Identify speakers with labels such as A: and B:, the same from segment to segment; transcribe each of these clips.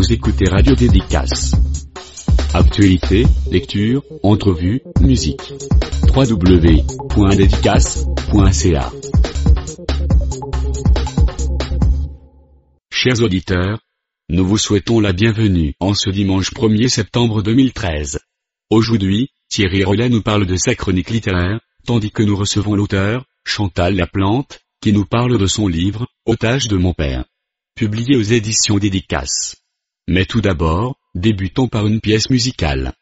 A: Vous écoutez Radio Dédicace. Actualité, lecture, entrevue, musique. www.dédicace.ca. Chers auditeurs, nous vous souhaitons la bienvenue en ce dimanche 1er septembre 2013. Aujourd'hui, Thierry Rollet nous parle de sa chronique littéraire, tandis que nous recevons l'auteur, Chantal Laplante, qui nous parle de son livre, Otage de mon père, publié aux éditions Dédicace. Mais tout d'abord, débutons par une pièce musicale.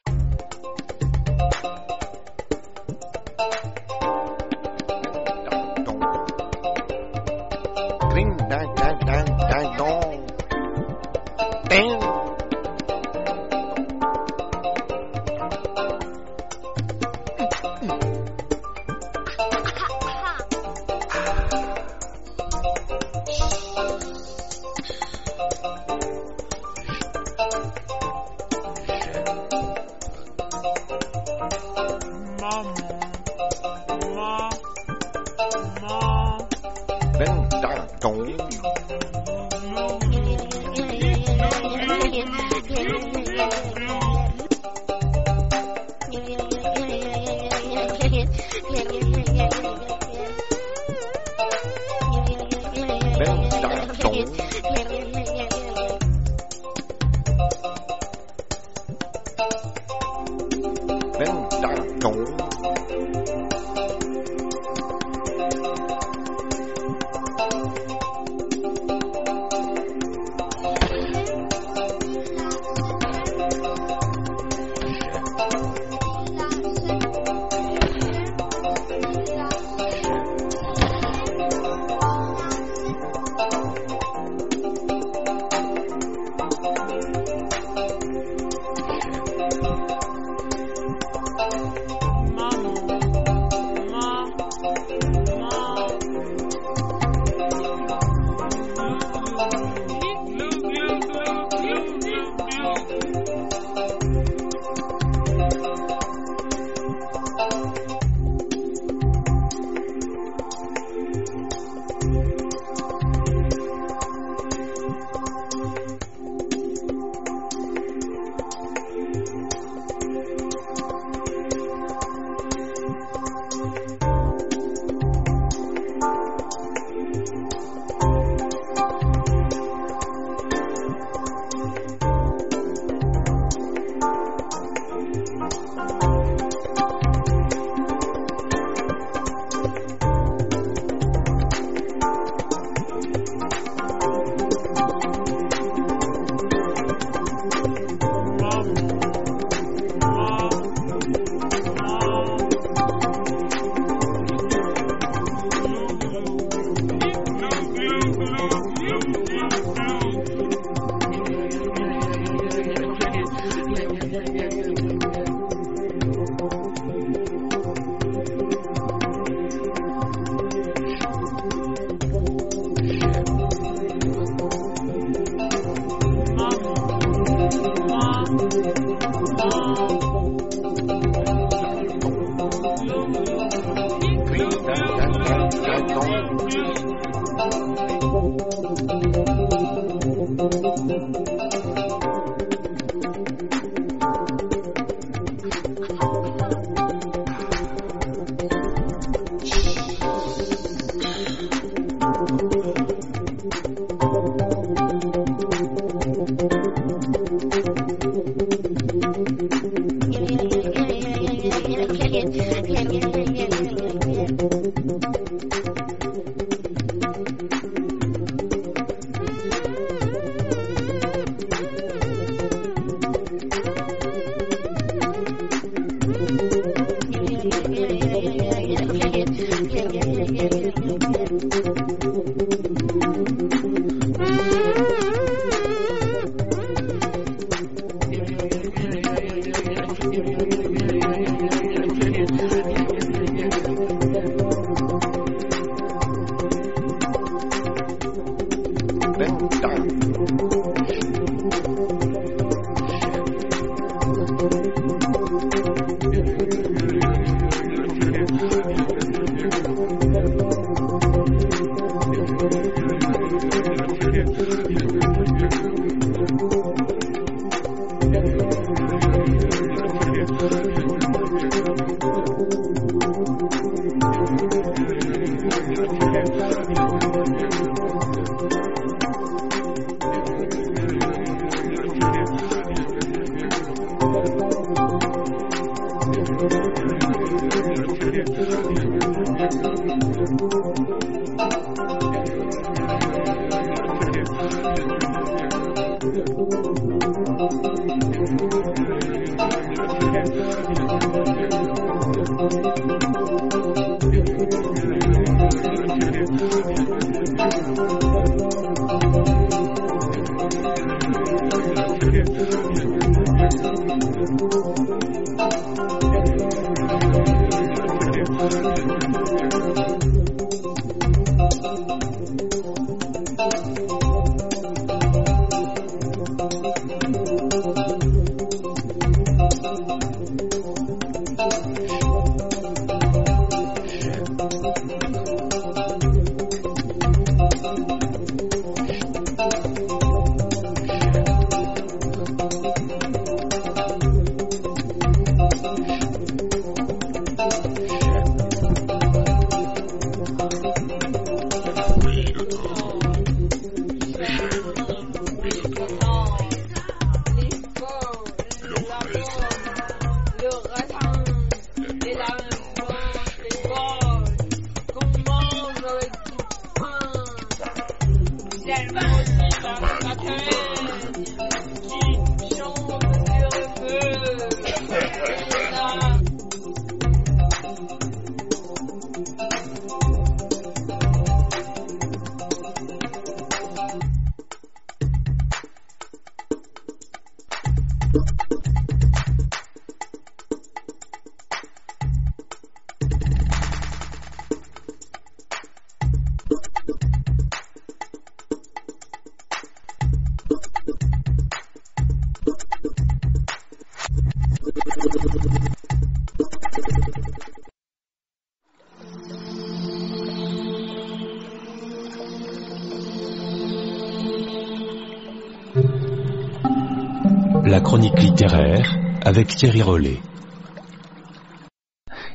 B: La chronique littéraire, avec Thierry Rollet.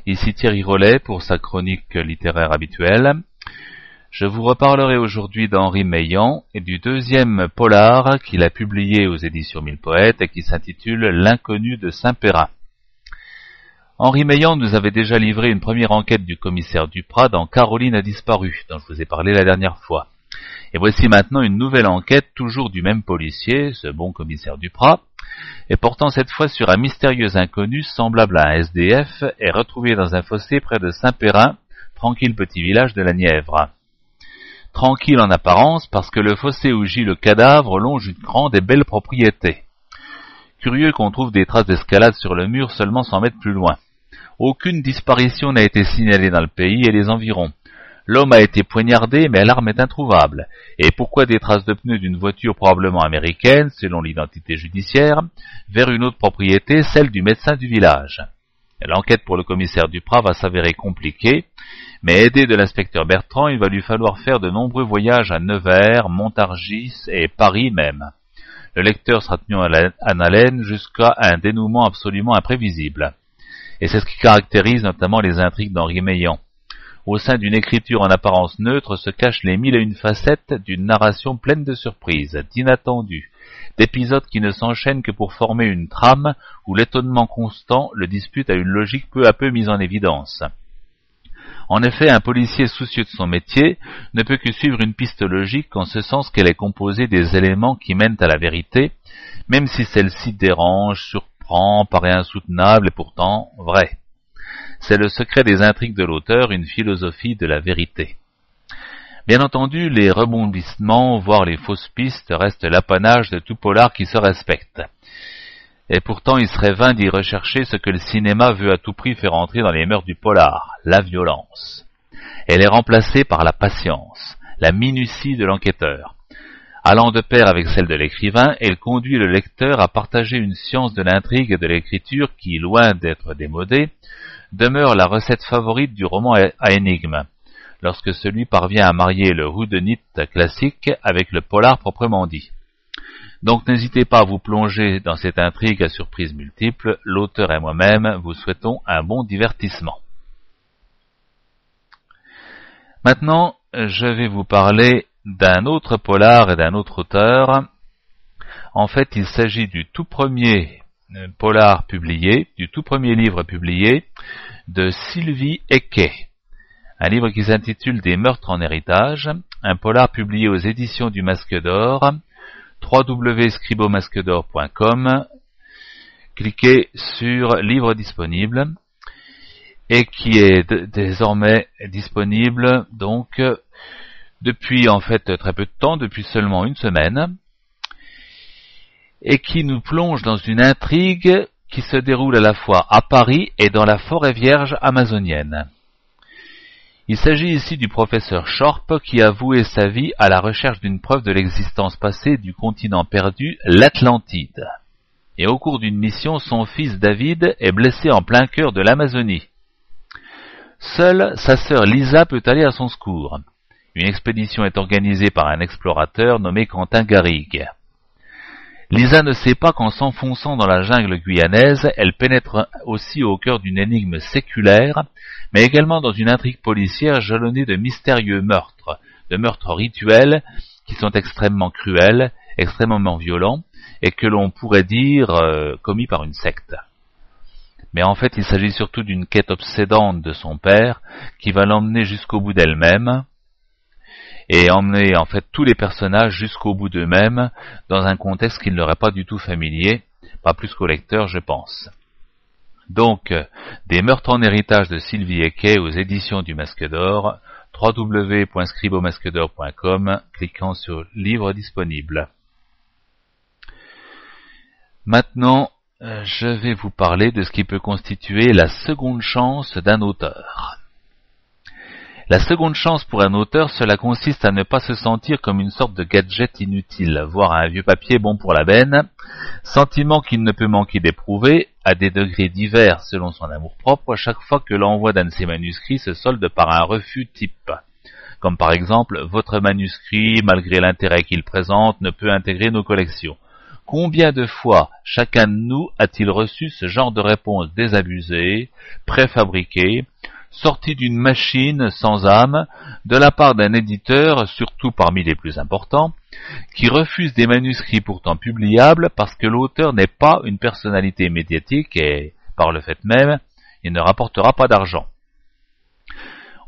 C: Ici Thierry Rollet pour sa chronique littéraire habituelle. Je vous reparlerai aujourd'hui d'Henri Meilland et du deuxième polar qu'il a publié aux éditions Mille Poètes et qui s'intitule L'inconnu de Saint-Périn. Henri Meilland nous avait déjà livré une première enquête du commissaire Duprat dans Caroline a disparu, dont je vous ai parlé la dernière fois. Et voici maintenant une nouvelle enquête, toujours du même policier, ce bon commissaire Duprat, et portant cette fois sur un mystérieux inconnu semblable à un SDF et retrouvé dans un fossé près de Saint-Périn, tranquille petit village de la Nièvre. Tranquille en apparence parce que le fossé où gît le cadavre longe une grande et belle propriété. Curieux qu'on trouve des traces d'escalade sur le mur seulement 100 mètres plus loin. Aucune disparition n'a été signalée dans le pays et les environs. L'homme a été poignardé, mais l'arme est introuvable. Et pourquoi des traces de pneus d'une voiture probablement américaine, selon l'identité judiciaire, vers une autre propriété, celle du médecin du village? L'enquête pour le commissaire Duprat va s'avérer compliquée, mais aidé de l'inspecteur Bertrand, il va lui falloir faire de nombreux voyages à Nevers, Montargis et Paris même. Le lecteur sera tenu en haleine jusqu'à un dénouement absolument imprévisible. Et c'est ce qui caractérise notamment les intrigues d'Henri Meilland. Au sein d'une écriture en apparence neutre se cachent les 1001 facettes d'une narration pleine de surprises, d'inattendus, d'épisodes qui ne s'enchaînent que pour former une trame où l'étonnement constant le dispute à une logique peu à peu mise en évidence. En effet, un policier soucieux de son métier ne peut que suivre une piste logique en ce sens qu'elle est composée des éléments qui mènent à la vérité, même si celle-ci dérange, surprend, paraît insoutenable et pourtant vraie. C'est le secret des intrigues de l'auteur, une philosophie de la vérité. Bien entendu, les rebondissements, voire les fausses pistes, restent l'apanage de tout polar qui se respecte. Et pourtant, il serait vain d'y rechercher ce que le cinéma veut à tout prix faire entrer dans les mœurs du polar, la violence. Elle est remplacée par la patience, la minutie de l'enquêteur. Allant de pair avec celle de l'écrivain, elle conduit le lecteur à partager une science de l'intrigue et de l'écriture qui, loin d'être démodée, demeure la recette favorite du roman à énigme, lorsque celui parvient à marier le whodunit classique avec le polar proprement dit. Donc n'hésitez pas à vous plonger dans cette intrigue à surprises multiples, l'auteur et moi-même vous souhaitons un bon divertissement. Maintenant, je vais vous parler d'un autre polar et d'un autre auteur. En fait, il s'agit du tout premier polar publié, du tout premier livre publié de Sylvie Ecquet. Un livre qui s'intitule Des meurtres en héritage, un polar publié aux éditions du Masque d'Or, www.scribomasquedor.com, cliquez sur livre disponible et qui est désormais disponible donc depuis en fait très peu de temps, depuis seulement une semaine, et qui nous plonge dans une intrigue qui se déroule à la fois à Paris et dans la forêt vierge amazonienne. Il s'agit ici du professeur Shorp qui a voué sa vie à la recherche d'une preuve de l'existence passée du continent perdu, l'Atlantide. Et au cours d'une mission, son fils David est blessé en plein cœur de l'Amazonie. Seule sa sœur Lisa peut aller à son secours. Une expédition est organisée par un explorateur nommé Quentin Garrigue. Lisa ne sait pas qu'en s'enfonçant dans la jungle guyanaise, elle pénètre aussi au cœur d'une énigme séculaire, mais également dans une intrigue policière jalonnée de mystérieux meurtres, de meurtres rituels qui sont extrêmement cruels, extrêmement violents, et que l'on pourrait dire commis par une secte. Mais en fait, il s'agit surtout d'une quête obsédante de son père, qui va l'emmener jusqu'au bout d'elle-même, et emmener en fait tous les personnages jusqu'au bout d'eux-mêmes, dans un contexte qui ne leur est pas du tout familier, pas plus qu'au lecteur, je pense. Donc, des meurtres en héritage de Sylvie Ecquet aux éditions du Masque d'Or, www.scribomasquedor.com, cliquant sur livre disponible. Maintenant, je vais vous parler de ce qui peut constituer la seconde chance d'un auteur. La seconde chance pour un auteur, cela consiste à ne pas se sentir comme une sorte de gadget inutile, voire un vieux papier bon pour la benne, sentiment qu'il ne peut manquer d'éprouver, à des degrés divers selon son amour-propre, chaque fois que l'envoi d'un de ses manuscrits se solde par un refus type. Comme par exemple, votre manuscrit, malgré l'intérêt qu'il présente, ne peut intégrer nos collections. Combien de fois chacun de nous a-t-il reçu ce genre de réponse désabusée, préfabriquée, sortie d'une machine sans âme, de la part d'un éditeur, surtout parmi les plus importants, qui refuse des manuscrits pourtant publiables parce que l'auteur n'est pas une personnalité médiatique et, par le fait même, il ne rapportera pas d'argent.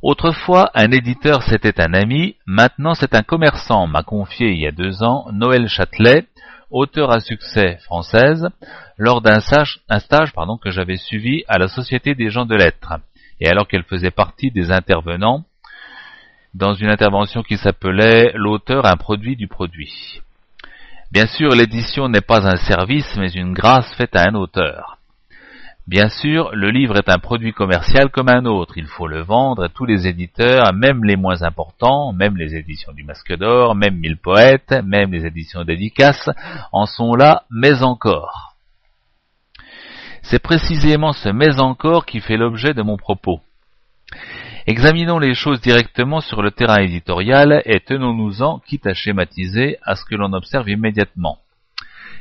C: Autrefois, un éditeur c'était un ami, maintenant c'est un commerçant, m'a confié il y a 2 ans Noël Châtelet, auteur à succès française, lors d'un stage que j'avais suivi à la Société des gens de lettres, et alors qu'elle faisait partie des intervenants dans une intervention qui s'appelait « L'auteur, un produit du produit ». Bien sûr, l'édition n'est pas un service, mais une grâce faite à un auteur. Bien sûr, le livre est un produit commercial comme un autre, il faut le vendre, et tous les éditeurs, même les moins importants, même les éditions du Masque d'Or, même 1000 poètes, même les éditions dédicaces, en sont là, mais encore. C'est précisément ce mais encore qui fait l'objet de mon propos. Examinons les choses directement sur le terrain éditorial et tenons-nous-en, quitte à schématiser, à ce que l'on observe immédiatement.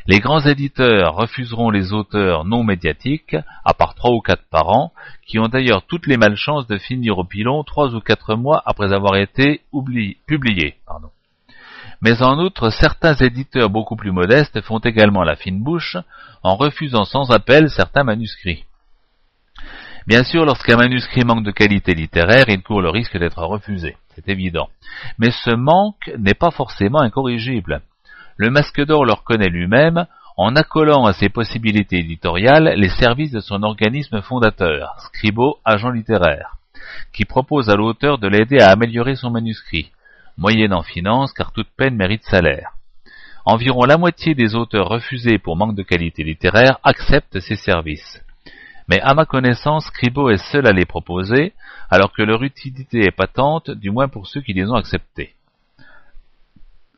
C: Les grands éditeurs refuseront les auteurs non médiatiques, à part 3 ou 4 par an, qui ont d'ailleurs toutes les malchances de finir au pilon 3 ou 4 mois après avoir été publiés. Mais en outre, certains éditeurs beaucoup plus modestes font également la fine bouche en refusant sans appel certains manuscrits. Bien sûr, lorsqu'un manuscrit manque de qualité littéraire, il court le risque d'être refusé, c'est évident. Mais ce manque n'est pas forcément incorrigible. Le Masque d'Or le reconnaît lui-même en accolant à ses possibilités éditoriales les services de son organisme fondateur, Scribo, agent littéraire, qui propose à l'auteur de l'aider à améliorer son manuscrit, moyennant finance car toute peine mérite salaire. Environ la moitié des auteurs refusés pour manque de qualité littéraire acceptent ces services. Mais à ma connaissance, Scribo est seul à les proposer, alors que leur utilité est patente, du moins pour ceux qui les ont acceptés.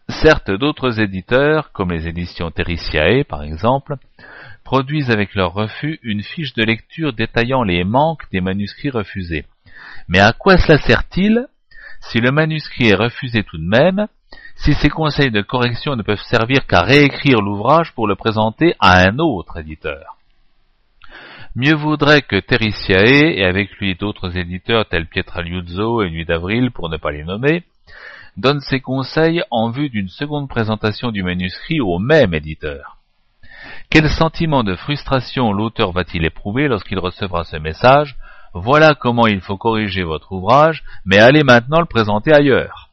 C: Certes, d'autres éditeurs, comme les éditions Teritiae par exemple, produisent avec leur refus une fiche de lecture détaillant les manques des manuscrits refusés. Mais à quoi cela sert-il si le manuscrit est refusé tout de même, si ces conseils de correction ne peuvent servir qu'à réécrire l'ouvrage pour le présenter à un autre éditeur? Mieux vaudrait que Teritiae, et avec lui d'autres éditeurs tels Pietraliuzzo et Nuit d'Avril pour ne pas les nommer, donne ses conseils en vue d'une seconde présentation du manuscrit au même éditeur. Quel sentiment de frustration l'auteur va-t-il éprouver lorsqu'il recevra ce message « Voilà comment il faut corriger votre ouvrage, mais allez maintenant le présenter ailleurs ».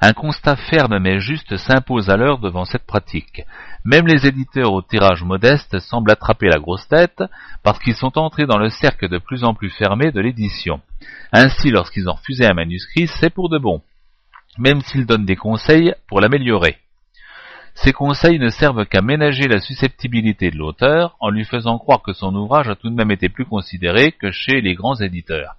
C: Un constat ferme mais juste s'impose alors devant cette pratique. Même les éditeurs au tirage modeste semblent attraper la grosse tête parce qu'ils sont entrés dans le cercle de plus en plus fermé de l'édition. Ainsi, lorsqu'ils ont refusé un manuscrit, c'est pour de bon, même s'ils donnent des conseils pour l'améliorer. Ces conseils ne servent qu'à ménager la susceptibilité de l'auteur en lui faisant croire que son ouvrage a tout de même été plus considéré que chez les grands éditeurs.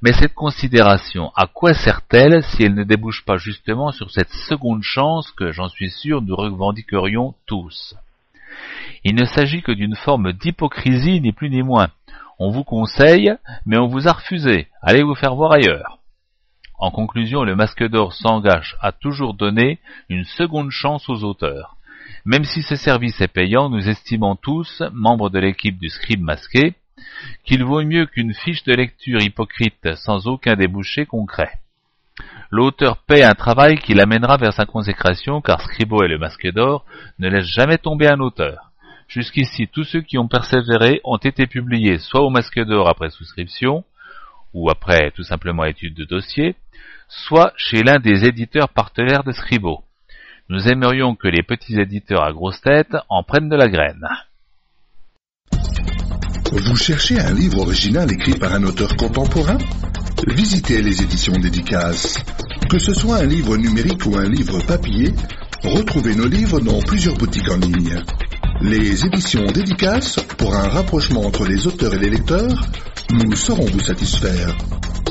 C: Mais cette considération, à quoi sert-elle si elle ne débouche pas justement sur cette seconde chance que, j'en suis sûr, nous revendiquerions tous? Il ne s'agit que d'une forme d'hypocrisie, ni plus ni moins. On vous conseille, mais on vous a refusé. Allez vous faire voir ailleurs. En conclusion, le Masque d'Or s'engage à toujours donner une seconde chance aux auteurs. Même si ce service est payant, nous estimons tous, membres de l'équipe du Scribe masqué, qu'il vaut mieux qu'une fiche de lecture hypocrite sans aucun débouché concret. L'auteur paie un travail qui l'amènera vers sa consécration, car Scribo et le Masque d'Or ne laissent jamais tomber un auteur. Jusqu'ici, tous ceux qui ont persévéré ont été publiés soit au Masque d'Or après souscription, ou après tout simplement étude de dossier, soit chez l'un des éditeurs partenaires de Scribo. Nous aimerions que les petits éditeurs à grosse tête en prennent de la graine.
D: Vous cherchez un livre original écrit par un auteur contemporain? Visitez les éditions Dédicaces. Que ce soit un livre numérique ou un livre papier, retrouvez nos livres dans plusieurs boutiques en ligne. Les éditions Dédicaces, pour un rapprochement entre les auteurs et les lecteurs, nous saurons vous satisfaire.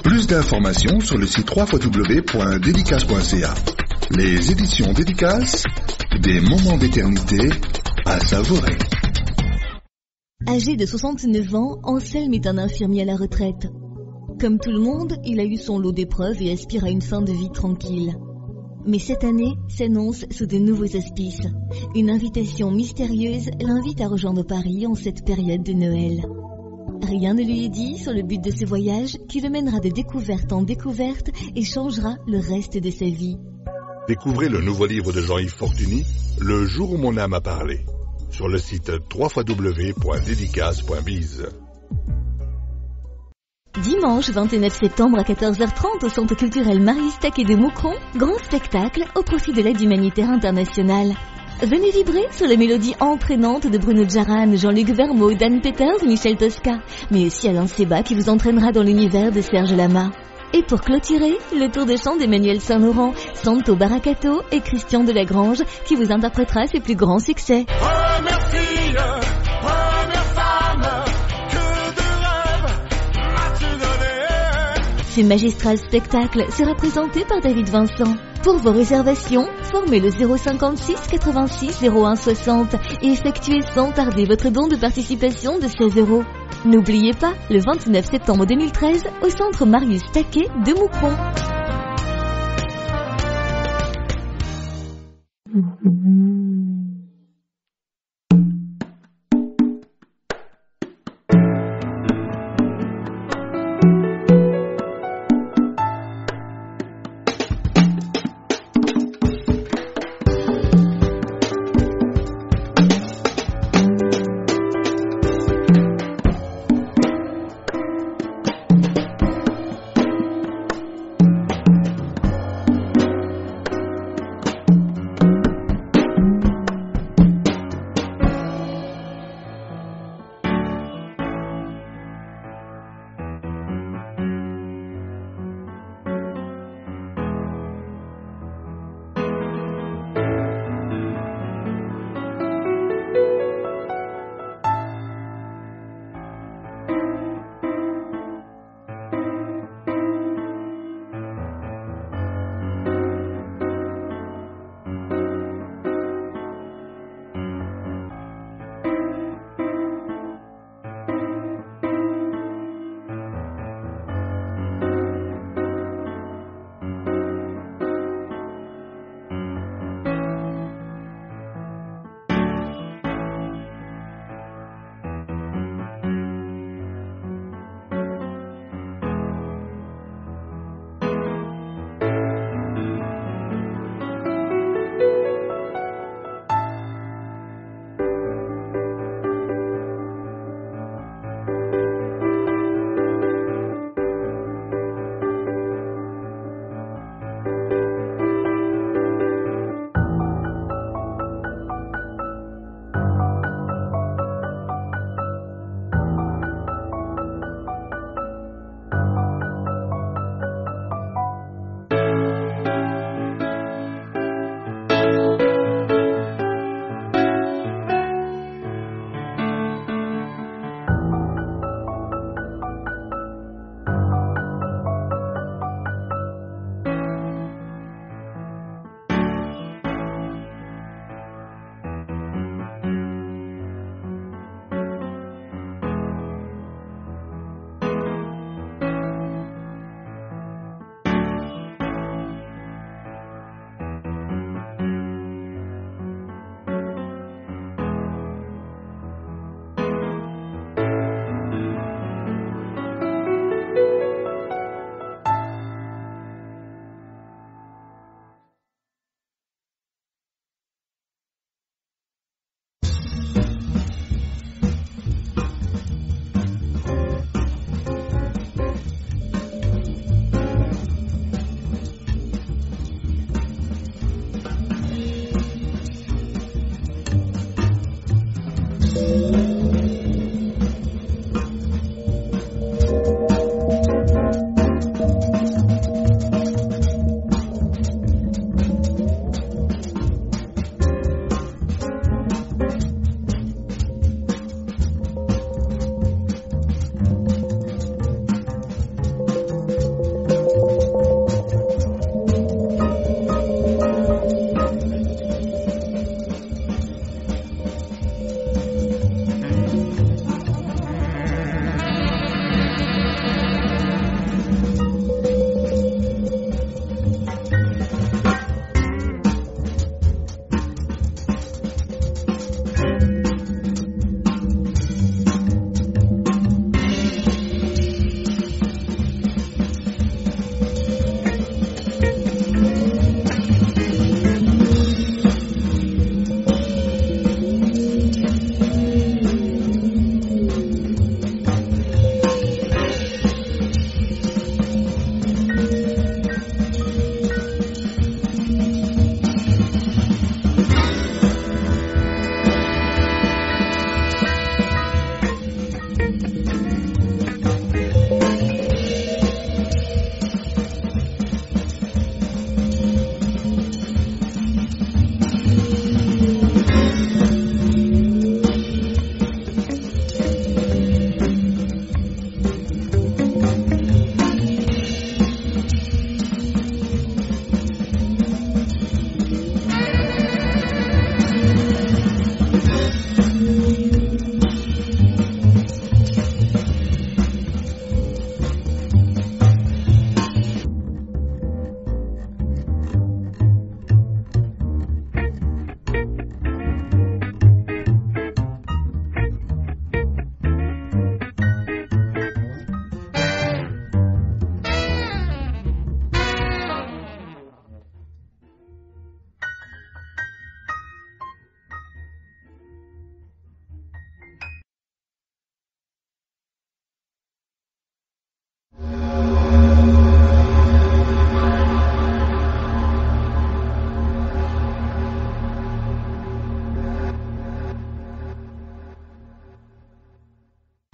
D: Plus d'informations sur le site www.dédicace.ca. Les éditions Dédicaces, des moments d'éternité à savourer.
E: Âgé de 69 ans, Anselme est un infirmier à la retraite. Comme tout le monde, il a eu son lot d'épreuves et aspire à une fin de vie tranquille. Mais cette année s'annonce sous de nouveaux auspices. Une invitation mystérieuse l'invite à rejoindre Paris en cette période de Noël. Rien ne lui est dit sur le but de ce voyage qui le mènera de découverte en découverte et changera le reste de sa vie.
D: Découvrez le nouveau livre de Jean-Yves Fortuny, Le jour où mon âme a parlé, sur le site www.dédicace.biz.
E: Dimanche 29 septembre à 14h30 au Centre culturel Marius Taquet de Moucron, grand spectacle au profit de l'aide humanitaire internationale. Venez vibrer sur les mélodies entraînantes de Bruno Djaran, Jean-Luc Vermeau, Dan Peters, Michel Tosca, mais aussi Alain Seba qui vous entraînera dans l'univers de Serge Lama. Et pour clôturer, le tour de chant d'Emmanuel Saint-Laurent, Santo Baracato et Christian Delagrange qui vous interprétera ses plus grands succès.
F: Première fille, première femme, que de rêves m'as-tu donné?
E: Ce magistral spectacle sera présenté par David Vincent. Pour vos réservations, formez le 056 86 01 60 et effectuez sans tarder votre don de participation de 16 €. N'oubliez pas, le 29 septembre 2013, au Centre Marius Taquet de Moucron.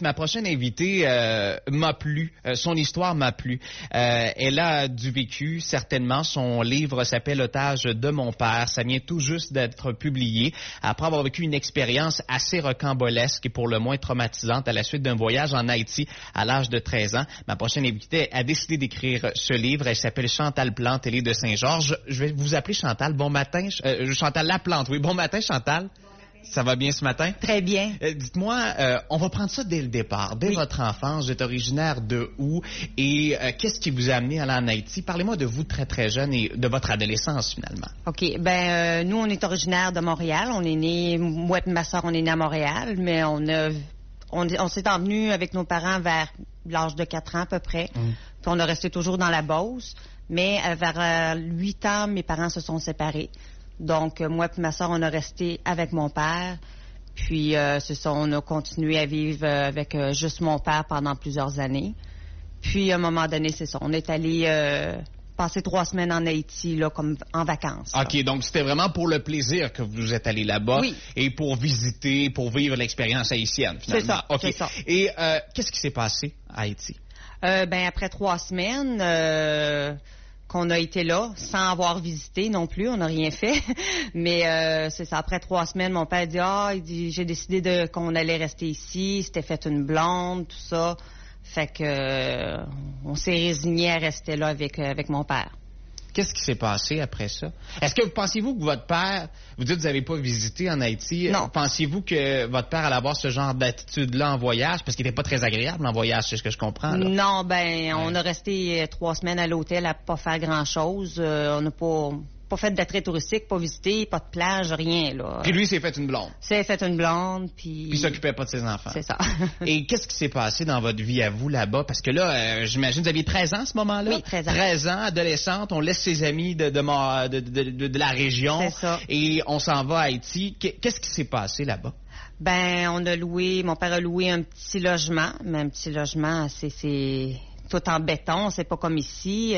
G: Ma prochaine invitée m'a plu, son histoire m'a plu. Elle a du vécu, certainement. Son livre s'appelle Otage de mon père. Ça vient tout juste d'être publié après avoir vécu une expérience assez rocambolesque et pour le moins traumatisante à la suite d'un voyage en Haïti à l'âge de 13 ans. Ma prochaine invitée a décidé d'écrire ce livre. Elle s'appelle Chantal Plante. Elle est de Saint-Georges. Je vais vous appeler Chantal. Bon matin. Chantal Laplante. Oui, bon matin, Chantal. Ça va bien ce matin?
H: Très bien.
G: Dites-moi, on va prendre ça dès le départ. Dès votre enfance, vous êtes originaire de où? Et qu'est-ce qui vous a amené à aller en Haïti? Parlez-moi de vous très, très jeune et de votre adolescence, finalement.
H: OK. Nous, on est originaire de Montréal. On est né, moi et ma soeur, on est nés à Montréal, mais on s'est envenus avec nos parents vers l'âge de 4 ans à peu près. Puis on a resté toujours dans la Beauce. Mais vers 8 ans, mes parents se sont séparés. Donc, moi et ma soeur, on a resté avec mon père. Puis, c'est ça, on a continué à vivre avec juste mon père pendant plusieurs années. Puis, à un moment donné, c'est ça, on est allé passer 3 semaines en Haïti, là, comme en vacances.
G: OK, là. Donc c'était vraiment pour le plaisir que vous êtes allé là-bas.
H: Oui.
G: Et pour visiter, pour vivre l'expérience haïtienne, finalement.
H: C'est ça,
G: OK.
H: c'est ça.
G: Et qu'est-ce qui s'est passé à Haïti?
H: Après 3 semaines... qu'on a été là, sans avoir visité non plus, on n'a rien fait. Mais c'est ça, après 3 semaines, mon père dit j'ai décidé qu'on allait rester ici, c'était fait une blonde, tout ça. Fait que on s'est résigné à rester là avec mon père.
G: Qu'est-ce qui s'est passé après ça? Est-ce que pensiez-vous que votre père, vous dites que vous n'avez pas visité en Haïti,
H: non.
G: Pensiez-vous que votre père allait avoir ce genre d'attitude-là en voyage? Parce qu'il n'était pas très agréable en voyage, c'est ce que je comprends. Là.
H: Non, on a resté 3 semaines à l'hôtel à pas faire grand-chose. On n'a pas fait d'attrait touristique, pas visité, pas de plage, rien. Là.
G: Puis lui, s'est fait une blonde.
H: S'est fait une blonde, puis...
G: Puis il s'occupait pas de ses enfants.
H: C'est ça.
G: Et qu'est-ce qui s'est passé dans votre vie à vous là-bas? Parce que là, j'imagine, vous aviez 13 ans à ce moment-là?
H: Oui, 13 ans.
G: 13 ans, adolescente, on laisse ses amis de la région.
H: C'est ça.
G: Et on s'en va à Haïti. Qu'est-ce qui s'est passé là-bas?
H: Mon père a loué un petit logement, mais un petit logement, c'est tout en béton, c'est pas comme ici,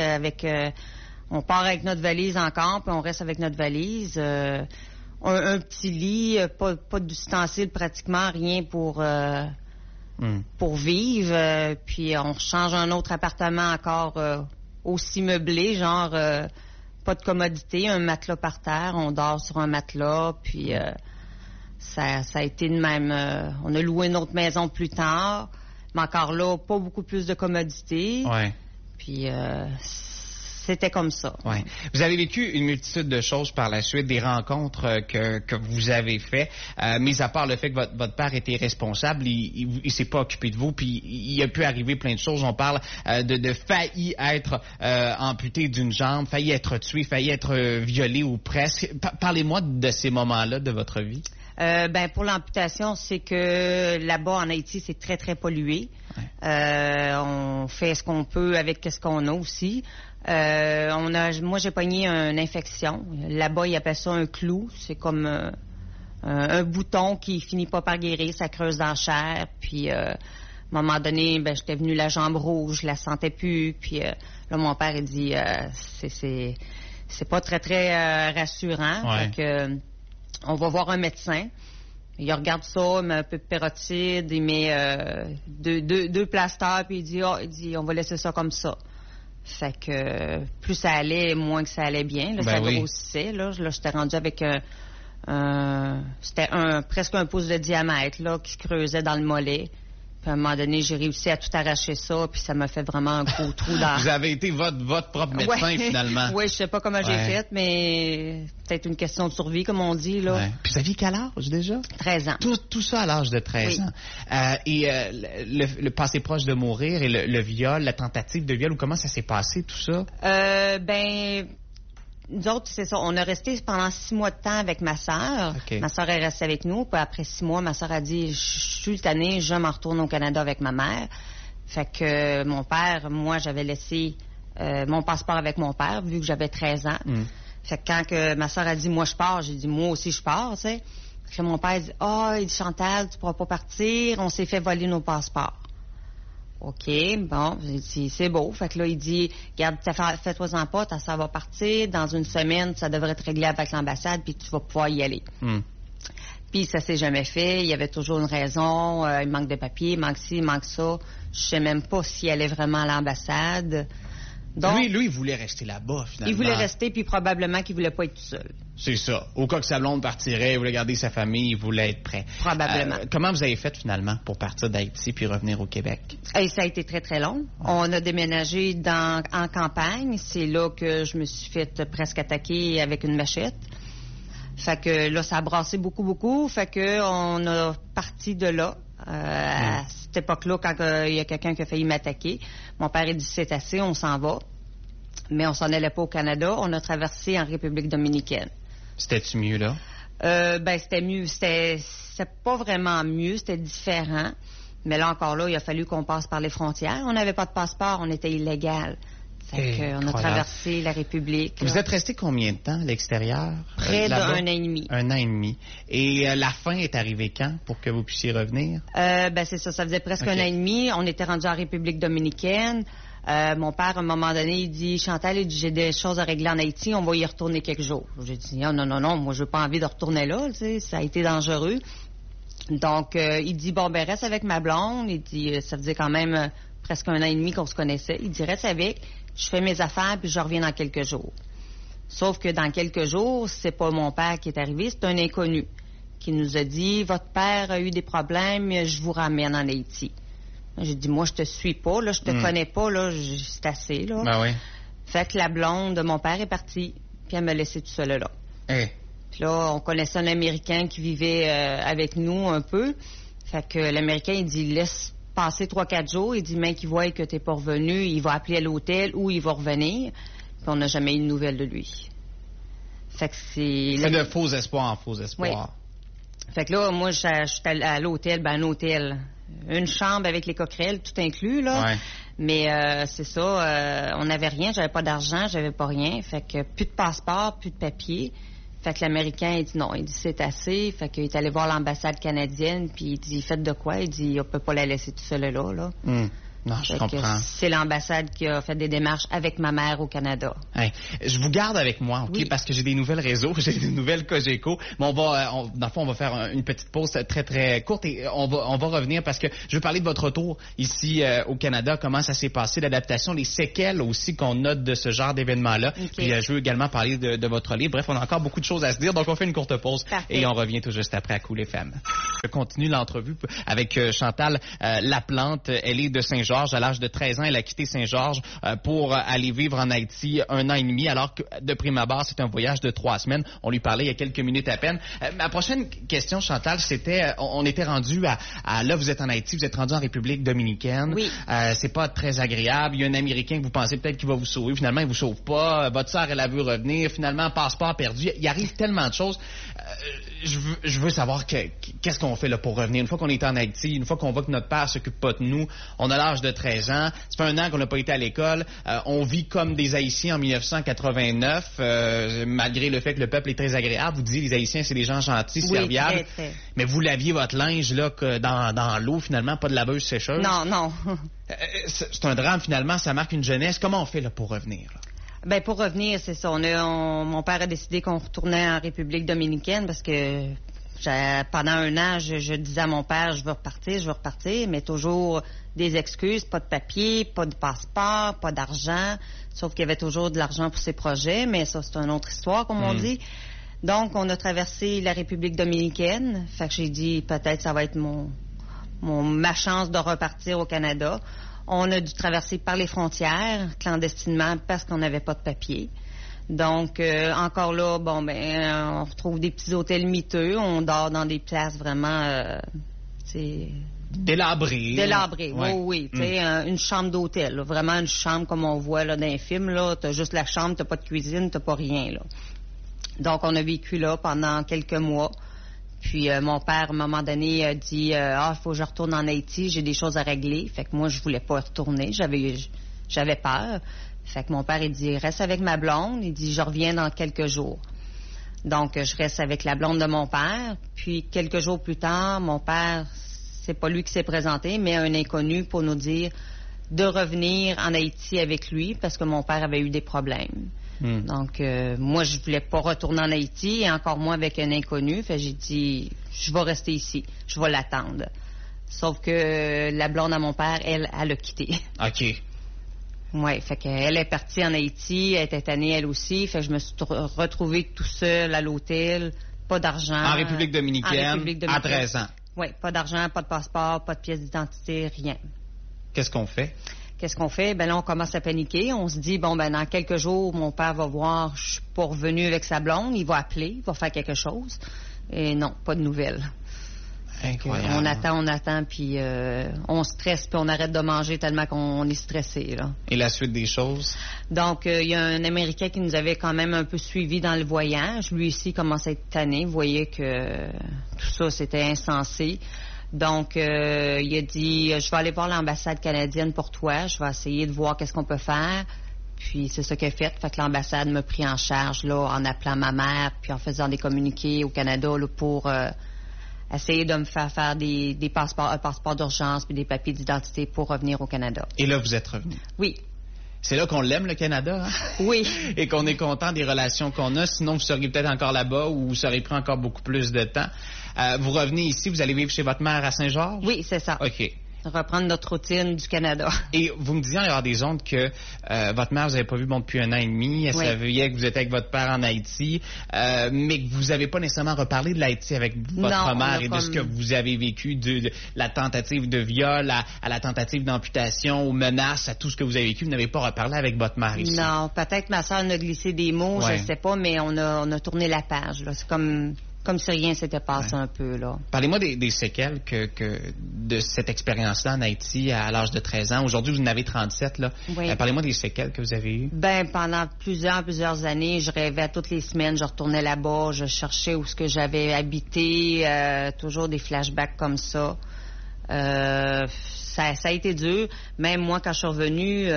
H: on part avec notre valise encore, puis on reste avec notre valise. un petit lit, pas d'ustensiles, pratiquement rien pour vivre. Puis on change un autre appartement encore aussi meublé, genre pas de commodité, un matelas par terre, on dort sur un matelas, puis ça a été de même. On a loué une autre maison plus tard, mais encore là, pas beaucoup plus de commodité.
G: Ouais.
H: Puis c'était comme ça.
G: Ouais. Vous avez vécu une multitude de choses par la suite, des rencontres que vous avez fait, mis à part le fait que votre père était responsable, il s'est pas occupé de vous, puis il a pu arriver plein de choses. On parle de failli être amputé d'une jambe, failli être tué, failli être violé ou presque. Parlez-moi de ces moments-là de votre vie.
H: Pour l'amputation, c'est que là-bas en Haïti, c'est très très pollué. Ouais. On fait ce qu'on peut avec ce qu'on a aussi. Moi, j'ai pogné une infection. Là-bas, ils appellent ça un clou. C'est comme un bouton qui finit pas par guérir. Ça creuse dans la chair. Puis, à un moment donné, j'étais venue la jambe rouge, je la sentais plus. Puis là, mon père, il dit, c'est pas très, très rassurant.
G: Ouais.
H: Fait que, on va voir un médecin. Il regarde ça, il met un peu de peroxyde, il met deux plasters, puis il dit, on va laisser ça comme ça. Fait que plus ça allait, moins que ça allait bien. Là, ça grossissait. Là, j'étais rendue avec c'était presque un pouce de diamètre là, qui se creusait dans le mollet. Puis à un moment donné, j'ai réussi à tout arracher ça, puis ça m'a fait vraiment un gros trou dans...
G: Vous avez été votre propre médecin, finalement.
H: Oui, je sais pas comment j'ai fait, mais peut-être une question de survie, comme on dit, là.
G: Ouais. Puis vous aviez quel âge, déjà?
H: 13 ans.
G: Tout ça à l'âge de 13 ans. Et le passé proche de mourir et le viol, la tentative de viol, ou comment ça s'est passé, tout ça?
H: Nous autres, c'est ça. On a resté pendant 6 mois de temps avec ma sœur.
G: Okay.
H: Ma sœur est restée avec nous. Puis après 6 mois, ma sœur a dit, je suis tannée, je m'en retourne au Canada avec ma mère. Fait que mon père, moi, j'avais laissé mon passeport avec mon père, vu que j'avais 13 ans. Fait que quand que ma sœur a dit, moi, je pars, j'ai dit, moi aussi, je pars, tu sais. Fait que mon père dit, il dit, Chantal, tu pourras pas partir. On s'est fait voler nos passeports. OK, bon, j'ai dit, c'est beau. Fait que là, il dit, regarde, fais-toi-en pas, ta sœur va partir. Dans une semaine, ça devrait être réglé avec l'ambassade, puis tu vas pouvoir y aller. Puis ça s'est jamais fait. Il y avait toujours une raison. Il manque de papier, il manque ci, il manque ça. Je sais même pas s'il allait vraiment à l'ambassade. Donc,
G: lui, il voulait rester là-bas, finalement.
H: Il voulait rester, puis probablement qu'il voulait pas être tout seul.
G: C'est ça. Au cas que sa blonde partirait, il voulait garder sa famille, il voulait être prêt.
H: Probablement.
G: Comment vous avez fait, finalement, pour partir d'Haïti puis revenir au Québec?
H: Et ça a été très, très long. On a déménagé en campagne. C'est là que je me suis fait presque attaquer avec une machette. Fait que là, ça a brassé beaucoup, beaucoup. Fait que on a parti de là. À cette époque-là, quand il y a quelqu'un qui a failli m'attaquer, mon père a dit, c'est assez, on s'en va. Mais on s'en allait pas au Canada. On a traversé en République dominicaine.
G: C'était-tu mieux, là?
H: C'était mieux. C'était pas vraiment mieux. C'était différent. Mais là, encore là, il a fallu qu'on passe par les frontières. On n'avait pas de passeport. On était illégal. Fait qu'on a traversé la République.
G: Vous êtes resté combien de temps à l'extérieur?
H: Près d'un an et demi.
G: 1 an et demi. Et la fin est arrivée quand pour que vous puissiez revenir?
H: C'est ça. Ça faisait presque 1 an et demi. On était rendu en République dominicaine. Mon père, à un moment donné, il dit, Chantal, j'ai des choses à régler en Haïti, on va y retourner quelques jours. J'ai dit, non, moi, je n'ai pas envie de retourner là, tu sais, ça a été dangereux. Donc, il dit, reste avec ma blonde. Il dit, ça faisait quand même presque 1 an et demi qu'on se connaissait. Il dit, reste avec, je fais mes affaires, puis je reviens dans quelques jours. Sauf que dans quelques jours, c'est pas mon père qui est arrivé, c'est un inconnu qui nous a dit, votre père a eu des problèmes, je vous ramène en Haïti. J'ai dit, moi, je te suis pas, là, je te connais pas, là, c'est assez, là.
G: Ben oui.
H: Fait que la blonde de mon père est partie, puis elle m'a laissé tout seul là. Puis là, on connaissait un Américain qui vivait avec nous un peu. Fait que l'Américain, il dit, laisse passer 3-4 jours. Il dit, mais qu'il voit que t'es pas revenu, il va appeler à l'hôtel ou il va revenir. Puis on n'a jamais eu de nouvelles de lui. Fait que c'est...
G: C'est de faux espoirs en faux espoirs.
H: Oui. Fait que là, moi, je suis à l'hôtel, un hôtel. Une chambre avec les coquerelles, tout inclus, là.
G: Ouais.
H: Mais c'est ça, on n'avait rien, j'avais pas d'argent, j'avais pas rien. Fait que plus de passeport, plus de papier. Fait que l'Américain, il dit non, il dit c'est assez. Fait qu'il est allé voir l'ambassade canadienne, puis il dit faites de quoi? Il dit on peut pas la laisser toute seule là.
G: Non, je comprends.
H: C'est l'ambassade qui a fait des démarches avec ma mère au Canada.
G: Hey, je vous garde avec moi, OK?
H: Oui.
G: Parce que j'ai des nouvelles réseaux, j'ai des nouvelles Cogeco. Mais dans le fond, on va faire une petite pause très, très courte et on va revenir parce que je veux parler de votre retour ici au Canada, comment ça s'est passé, l'adaptation, les séquelles aussi qu'on note de ce genre d'événement-là.
H: Okay.
G: Puis je veux également parler de votre livre. Bref, on a encore beaucoup de choses à se dire, donc on fait une courte pause.
H: Parfait.
G: Et on revient tout juste après à Cool FM. Je continue l'entrevue avec Chantal Laplante. Elle est de Saint-Georges. À l'âge de 13 ans, elle a quitté Saint-Georges pour aller vivre en Haïti 1 an et demi, alors que de prime abord, c'est un voyage de 3 semaines. On lui parlait il y a quelques minutes à peine. Ma prochaine question, Chantal, c'était, on était rendu là, vous êtes en Haïti, vous êtes rendu en République dominicaine.
H: Oui.
G: C'est pas très agréable. Il y a un Américain que vous pensez peut-être qu'il va vous sauver. Finalement, il vous sauve pas. Votre sœur, elle a vu revenir. Finalement, passeport perdu. Il arrive tellement de choses. Je veux savoir qu'est-ce qu'on fait là pour revenir. Une fois qu'on est en Haïti, une fois qu'on voit que notre père s'occupe pas de nous, on a l'âge de 13 ans, ça fait 1 an qu'on n'a pas été à l'école, on vit comme des Haïtiens en 1989, malgré le fait que le peuple est très agréable. Vous disiez les Haïtiens, c'est des gens gentils, serviables.
H: Très, très.
G: Mais vous laviez votre linge là dans l'eau finalement, pas de laveuse sécheuse.
H: Non.
G: C'est un drame finalement, ça marque une jeunesse. Comment on fait là pour revenir là?
H: Ben pour revenir, c'est ça. Mon père a décidé qu'on retournait en République dominicaine parce que pendant 1 an, je disais à mon père, je veux repartir, mais toujours des excuses, pas de papier, pas de passeport, pas d'argent, sauf qu'il y avait toujours de l'argent pour ses projets, mais ça, c'est une autre histoire, comme on dit. Donc, on a traversé la République dominicaine, fait que j'ai dit, peut-être ça va être ma chance de repartir au Canada. On a dû traverser par les frontières, clandestinement, parce qu'on n'avait pas de papier. Donc, encore là, on retrouve des petits hôtels miteux. On dort dans des places vraiment,
G: délabrées.
H: Oui. Tu sais, une chambre d'hôtel, là. Vraiment une chambre comme on voit là dans les films. Là, t'as juste la chambre, t'as pas de cuisine, t'as pas rien là. Donc, on a vécu là pendant quelques mois. Puis mon père, à un moment donné, a dit il faut que je retourne en Haïti, j'ai des choses à régler. Fait que moi, je voulais pas retourner, j'avais peur. Fait que mon père, il dit reste avec ma blonde. Il dit je reviens dans quelques jours. Donc, je reste avec la blonde de mon père. Puis quelques jours plus tard, mon père, c'est pas lui qui s'est présenté, mais un inconnu pour nous dire de revenir en Haïti avec lui parce que mon père avait eu des problèmes. Donc, moi, je voulais pas retourner en Haïti, et encore moins avec un inconnu. Fait que j'ai dit, je vais rester ici, je vais l'attendre. Sauf que la blonde à mon père, elle a quitté.
G: OK.
H: Oui, fait qu'elle est partie en Haïti, elle était tannée elle aussi. Fait que je me suis retrouvée tout seule à l'hôtel, pas d'argent.
G: En République dominicaine, à 13 ans.
H: Oui, pas d'argent, pas de passeport, pas de pièce d'identité, rien.
G: Qu'est-ce qu'on fait?
H: Qu'est-ce qu'on fait? Ben là, on commence à paniquer. On se dit, dans quelques jours, mon père va voir, je suis pas revenue avec sa blonde, il va appeler, il va faire quelque chose. Et non, pas de nouvelles.
G: Incroyable.
H: On attend, puis on stresse, puis on arrête de manger tellement qu'on est stressé, là.
G: Et la suite des choses?
H: Donc, il y a un Américain qui nous avait quand même un peu suivi dans le voyage. Lui aussi commençait à être tanné. Vous voyez que tout ça, c'était insensé. Donc, il a dit, je vais aller voir l'ambassade canadienne pour toi. Je vais essayer de voir qu'est-ce qu'on peut faire. Puis, c'est ça qu'il a fait. Fait que l'ambassade m'a pris en charge, là, en appelant ma mère, puis en faisant des communiqués au Canada, là, pour essayer de me faire des passeports, un passeport d'urgence, puis des papiers d'identité pour revenir au Canada.
G: Et là, vous êtes revenu?
H: Oui.
G: C'est là qu'on l'aime, le Canada, hein?
H: Oui.
G: Et qu'on est content des relations qu'on a. Sinon, vous seriez peut-être encore là-bas ou vous seriez pris encore beaucoup plus de temps. Vous revenez ici, vous allez vivre chez votre mère à Saint-Georges?
H: Oui, c'est ça.
G: OK.
H: Reprendre notre routine du Canada.
G: Et vous me disiez en dehors des ondes que votre mère, vous n'avez pas vu depuis 1 an et demi. Elle savait que vous étiez avec votre père en Haïti, mais que vous n'avez pas nécessairement reparlé de l'Haïti avec votre mère et de ce que vous avez vécu, de la tentative de viol à la tentative d'amputation, aux menaces, à tout ce que vous avez vécu. Vous n'avez pas reparlé avec votre mère ici.
H: Non, peut-être ma soeur a glissé des mots, je ne sais pas, mais on a tourné la page, là. C'est comme si rien s'était passé un peu, là. Parlez-moi des séquelles de cette expérience-là en Haïti à l'âge de 13 ans. Aujourd'hui, vous en avez 37, là. Oui. Parlez-moi des séquelles que vous avez eues. Ben, pendant plusieurs années, je rêvais toutes les semaines, je retournais là-bas, je cherchais où ce que j'avais habité, toujours des flashbacks comme ça. Ça a été dur. Même moi, quand je suis revenue,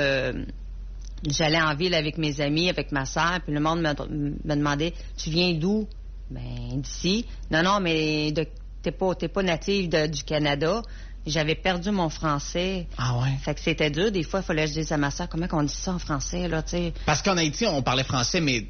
H: j'allais en ville avec mes amis, avec ma sœur, puis le monde me demandait, tu viens d'où? Ben, d'ici. Non, mais t'es pas native du Canada. J'avais perdu mon français.
G: Ah ouais?
H: Fait que c'était dur. Des fois, il fallait que je dise à ma soeur comment on dit ça en français, là, tu sais.
G: Parce qu'en Haïti, on parlait français, mais...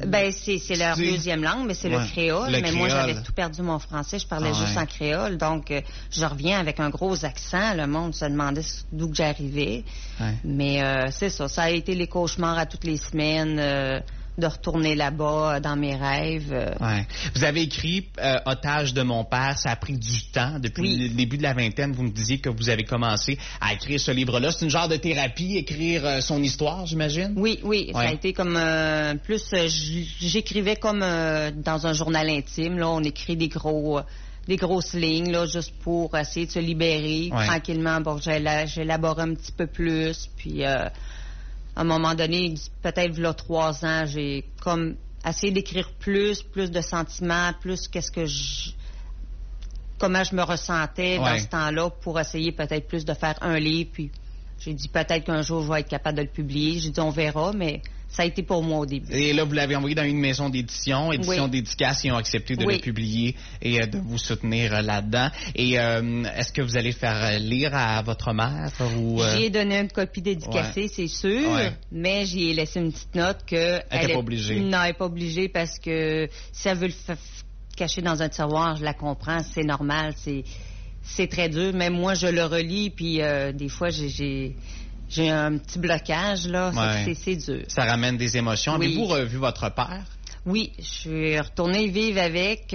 H: Ben, c'est leur
G: Tu sais,
H: deuxième langue, mais c'est le
G: ouais,
H: créole.
G: le
H: Mais moi,
G: créole.
H: j'avais tout perdu mon français. Je parlais
G: Ah
H: juste
G: ouais.
H: en créole. Donc, je reviens avec un gros accent. Le monde se demandait d'où que j'arrivais.
G: Ouais.
H: Mais c'est ça. Ça a été les cauchemars à toutes les semaines de retourner là-bas dans mes rêves.
G: Ouais. Vous avez écrit Otage de mon père, ça a pris du temps. Depuis
H: Oui.
G: le début de la vingtaine, vous me disiez que vous avez commencé à écrire ce livre-là. C'est une genre de thérapie, écrire son histoire, j'imagine?
H: Oui, ça
G: Ouais.
H: a été comme plus j'écrivais comme dans un journal intime. Là, on écrit des grosses lignes là, juste pour essayer de se libérer
G: Ouais.
H: tranquillement. Bon, j'élabore un petit peu plus, puis à un moment donné, peut-être là 3 ans, j'ai comme essayé d'écrire plus de sentiments, plus comment je me ressentais dans
G: Ouais.
H: ce temps-là pour essayer peut-être plus de faire un livre. Puis j'ai dit peut-être qu'un jour je vais être capable de le publier. J'ai dit on verra, mais ça a été pour moi au début.
G: Et là, vous l'avez envoyé dans une maison d'édition,
H: Oui.
G: dédicace, ils ont accepté de
H: Oui.
G: le publier et de vous soutenir là-dedans. Et est-ce que vous allez faire lire à votre mère ou
H: J'y ai donné une copie dédicacée, c'est sûr,
G: Ouais.
H: mais j'y ai laissé une petite note que...
G: Elle était pas obligée.
H: Non, elle n'est pas obligée parce que si elle veut le cacher dans un tiroir, je la comprends, c'est normal, c'est très dur. Même moi, je le relis, puis des fois, j'ai un petit blocage, là,
G: Ouais.
H: c'est dur.
G: ça ramène des émotions?
H: Oui.
G: Avez-vous revu votre père?
H: Oui, je suis retournée vivre avec,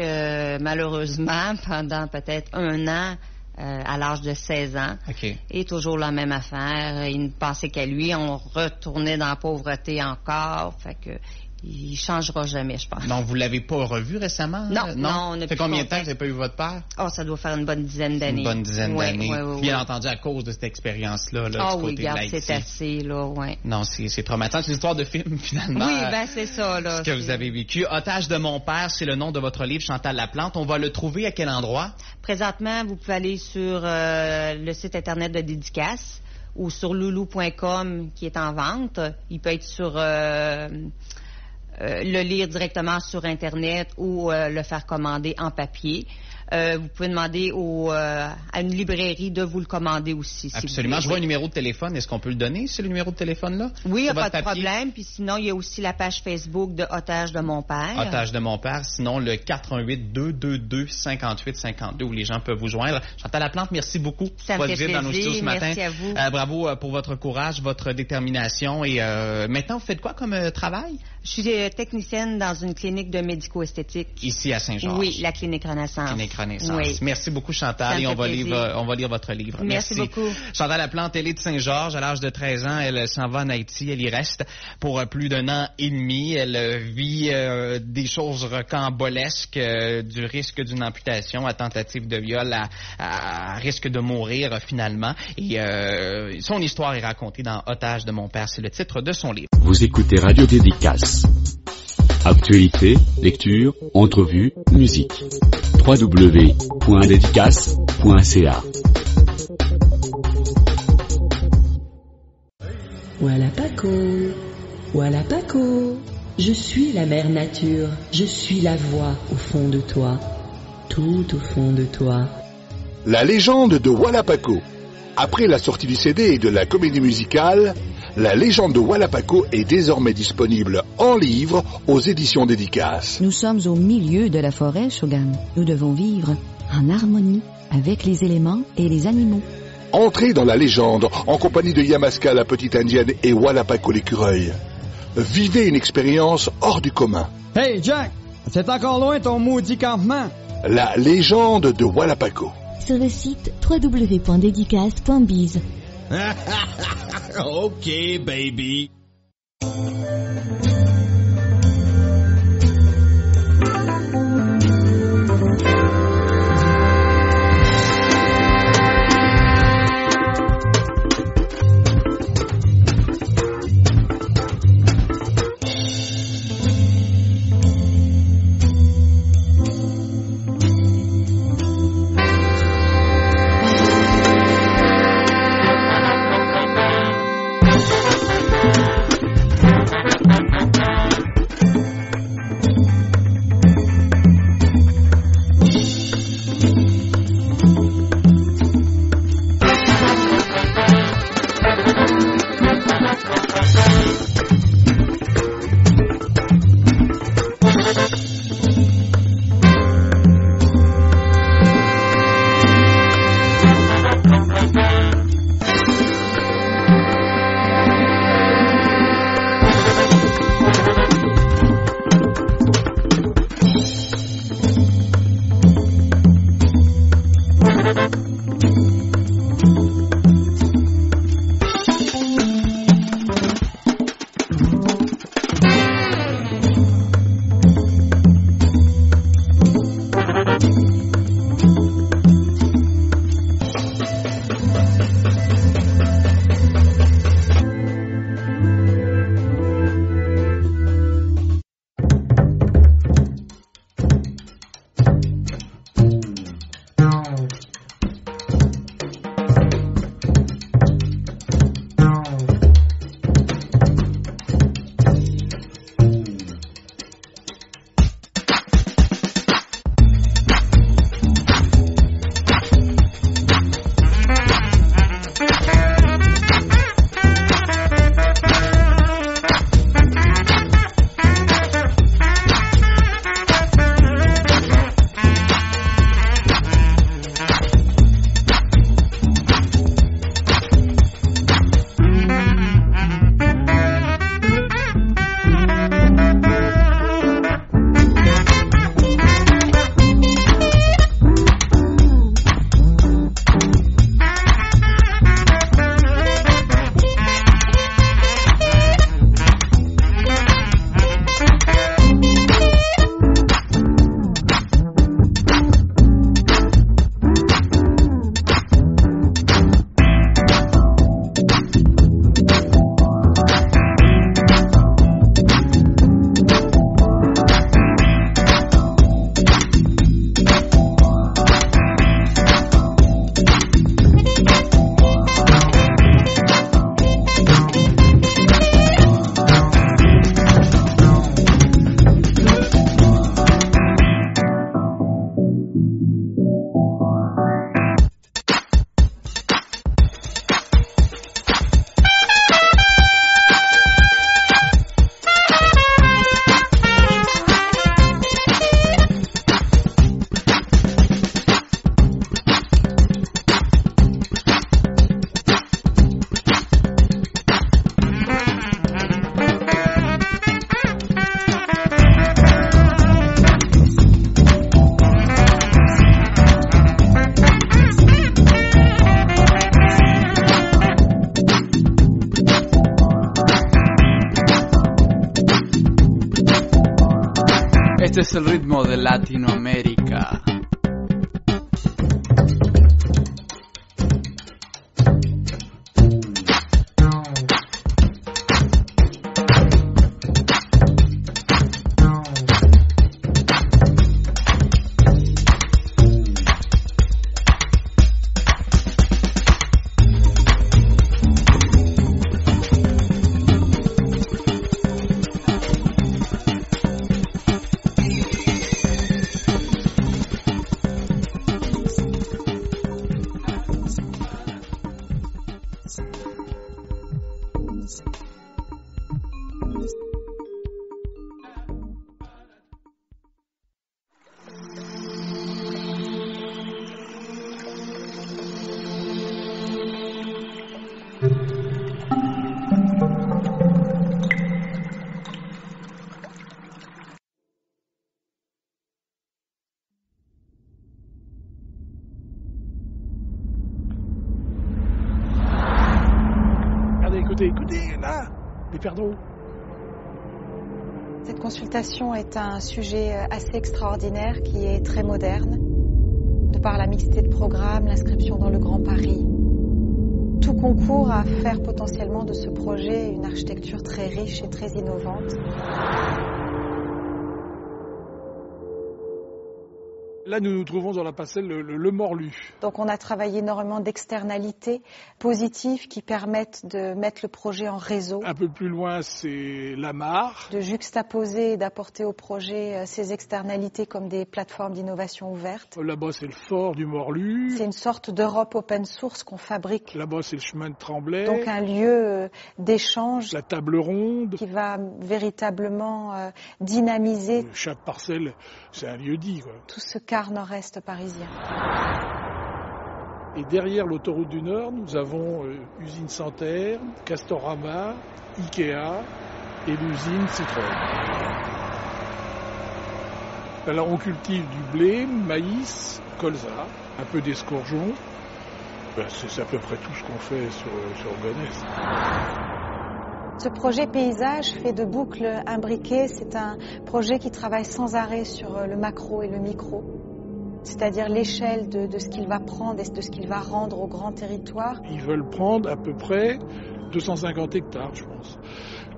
H: malheureusement, pendant peut-être 1 an, à l'âge de 16 ans.
G: OK.
H: Et toujours la même affaire. Il ne pensait qu'à lui. On retournait dans la pauvreté encore. Fait que il changera jamais, je pense.
G: Donc, vous l'avez pas revu récemment?
H: Non, non, on
G: Ça
H: a
G: fait
H: plus
G: combien de temps
H: contact.
G: que vous n'avez pas eu votre père?
H: Oh, ça doit faire une bonne dizaine d'années.
G: Une bonne dizaine
H: Ouais,
G: d'années.
H: ouais, ouais,
G: Bien
H: ouais.
G: entendu, à cause de cette expérience-là, là,
H: Ah
G: du
H: oui,
G: côté de
H: regarde,
G: l'Haïti.
H: c'est assez, là, ouais.
G: Non, c'est traumatisant. C'est une histoire de film, finalement.
H: Oui, ben c'est ça, là.
G: Ce que vous avez vécu. Otage de mon père, c'est le nom de votre livre, Chantal Laplante. On va le trouver à quel endroit?
H: Présentement, vous pouvez aller sur le site Internet de Dédicace ou sur loulou.com qui est en vente. Il peut être sur... le lire directement sur Internet ou le faire commander en papier. Vous pouvez demander à une librairie de vous le commander aussi. si
G: Absolument.
H: vous
G: Je vois un
H: voulez.
G: numéro de téléphone. Est-ce qu'on peut le donner, c'est le numéro de téléphone-là?
H: Oui, il n'y
G: Sur
H: a pas
G: votre
H: de
G: papier?
H: problème. Puis sinon, il y a aussi la page Facebook de Otage de mon père.
G: Otage de mon père. Sinon, le 418-222-5852 où les gens peuvent vous joindre. Chantal Laplante, merci beaucoup
H: Ça me
G: pour votre
H: fait
G: visite dans nos
H: plaisir.
G: studios ce matin.
H: Merci à vous.
G: Bravo pour votre courage, votre détermination. Et maintenant, vous faites quoi comme travail?
H: Je suis technicienne dans une clinique de médico-esthétique.
G: Ici à Saint-Georges.
H: Oui, la clinique Renaissance.
G: Clinique Renaissance.
H: Oui.
G: Merci beaucoup, Chantal.
H: Ça me
G: Et on
H: fait plaisir.
G: va lire votre livre.
H: Merci beaucoup.
G: Chantal Laplante, elle est de Saint-Georges. À l'âge de 13 ans, elle s'en va en Haïti. Elle y reste pour plus d'1 an et demi. Elle vit des choses rocambolesques, du risque d'une amputation, à tentative de viol, à risque de mourir finalement. Et son histoire est racontée dans Otage de mon père. C'est le titre de son livre.
A: Vous écoutez Radio Dédicace. Actualité, lecture, entrevue, musique. www.dédicace.ca.
I: Voilà Paco. Je suis la mère nature, je suis la voix au fond de toi, tout au fond de toi.
D: La légende de Walapaco. Après la sortie du CD et de la comédie musicale, la légende de Walapaco est désormais disponible en livre aux éditions Dédicace.
J: Nous sommes au milieu de la forêt, Shogun. Nous devons vivre en harmonie avec les éléments et les animaux.
D: Entrez dans la légende en compagnie de Yamaska la petite indienne et Walapaco l'écureuil. Vivez une expérience hors du commun.
K: Hey Jack, c'est encore loin ton maudit campement.
D: La légende de Walapaco.
E: Sur le site www.dédicace.biz.
F: OK, baby.
L: Este es el ritmo de Latinoamérica.
M: Écoutez, là, les perdreaux.
N: Cette consultation est un sujet assez extraordinaire qui est très moderne, de par la mixité de programmes, l'inscription dans le Grand Paris. Tout concourt à faire potentiellement de ce projet une architecture très riche et très innovante.
M: Là, nous nous trouvons dans la passerelle le Morlu.
N: Donc on a travaillé énormément d'externalités positives qui permettent de mettre le projet en réseau.
M: Un peu plus loin, c'est la mare.
N: De juxtaposer et d'apporter au projet ces externalités comme des plateformes d'innovation ouvertes.
M: Là-bas, c'est le fort du Morlu.
N: C'est une sorte d'Europe open source qu'on fabrique.
M: Là-bas, c'est le chemin de Tremblay.
N: Donc un lieu d'échange.
M: La table ronde.
N: Qui va véritablement dynamiser.
M: Chaque parcelle, c'est un lieu dit, quoi.
N: Tout ce quart nord-est parisien.
M: Et derrière l'autoroute du Nord, nous avons Usine Santerre, Castorama, Ikea et l'usine Citroën. Alors on cultive du blé, maïs, colza. un peu d'escourgeon. C'est à peu près tout ce qu'on fait sur Gonesse.
N: Ce projet paysage fait de boucles imbriquées, c'est un projet qui travaille sans arrêt sur le macro et le micro, c'est-à-dire l'échelle de ce qu'il va prendre et de ce qu'il va rendre au grand territoire.
M: Ils veulent prendre à peu près 250 hectares, je pense.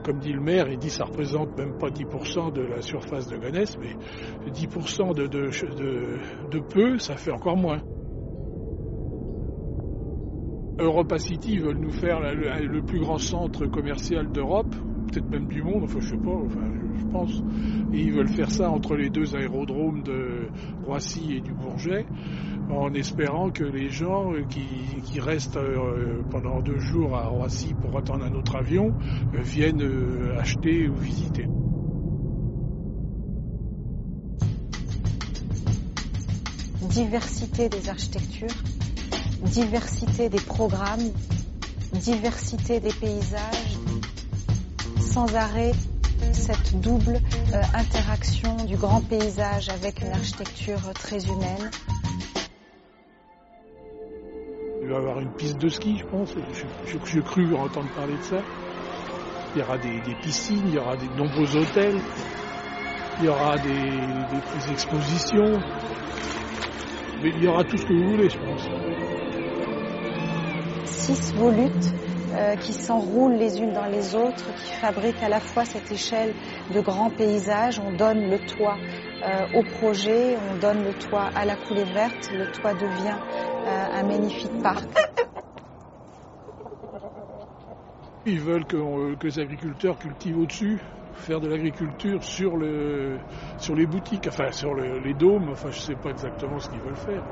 M: Comme dit le maire, il dit que ça représente même pas 10% de la surface de Gonesse, mais 10% de peu, ça fait encore moins. Europa City veulent nous faire le plus grand centre commercial d'Europe, peut-être même du monde, enfin je sais pas, je pense. Et ils veulent faire ça entre les deux aérodromes de Roissy et du Bourget, en espérant que les gens qui restent pendant 2 jours à Roissy pour attendre un autre avion viennent acheter ou visiter.
N: Diversité des architectures, diversité des programmes, diversité des paysages, sans arrêt cette double interaction du grand paysage avec une architecture très humaine.
M: Il va y avoir une piste de ski, je pense. J'ai cru entendre parler de ça. Il y aura des piscines, il y aura de nombreux hôtels, il y aura des expositions. Mais il y aura tout ce que vous voulez, je pense.
N: 6 volutes qui s'enroulent les unes dans les autres, qui fabriquent à la fois cette échelle de grands paysages. On donne le toit au projet, on donne le toit à la coulée verte, le toit devient un magnifique parc.
M: Ils veulent que les agriculteurs cultivent au-dessus, faire de l'agriculture sur les boutiques, enfin sur les dômes, enfin je ne sais pas exactement ce qu'ils veulent faire.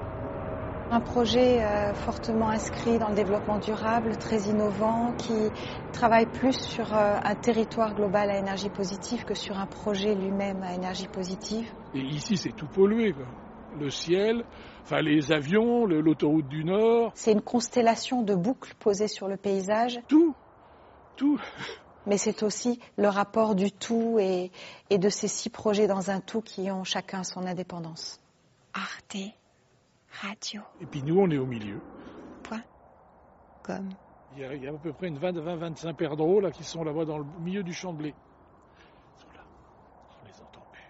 N: Un projet fortement inscrit dans le développement durable, très innovant, qui travaille plus sur un territoire global à énergie positive que sur un projet lui-même à énergie positive.
M: Et ici, c'est tout pollué, quoi. Le ciel, enfin les avions, l'autoroute du Nord.
N: C'est une constellation de boucles posées sur le paysage.
M: Tout.
N: Mais c'est aussi le rapport du tout et de ces 6 projets dans un tout qui ont chacun son indépendance.
O: Arte Radio.
M: Et puis nous, on est au milieu.
O: .com.
M: Il y a à peu près une 20-25 perdreaux là, qui sont là-bas dans le milieu du champ de blé. Ils sont là. On les entend plus.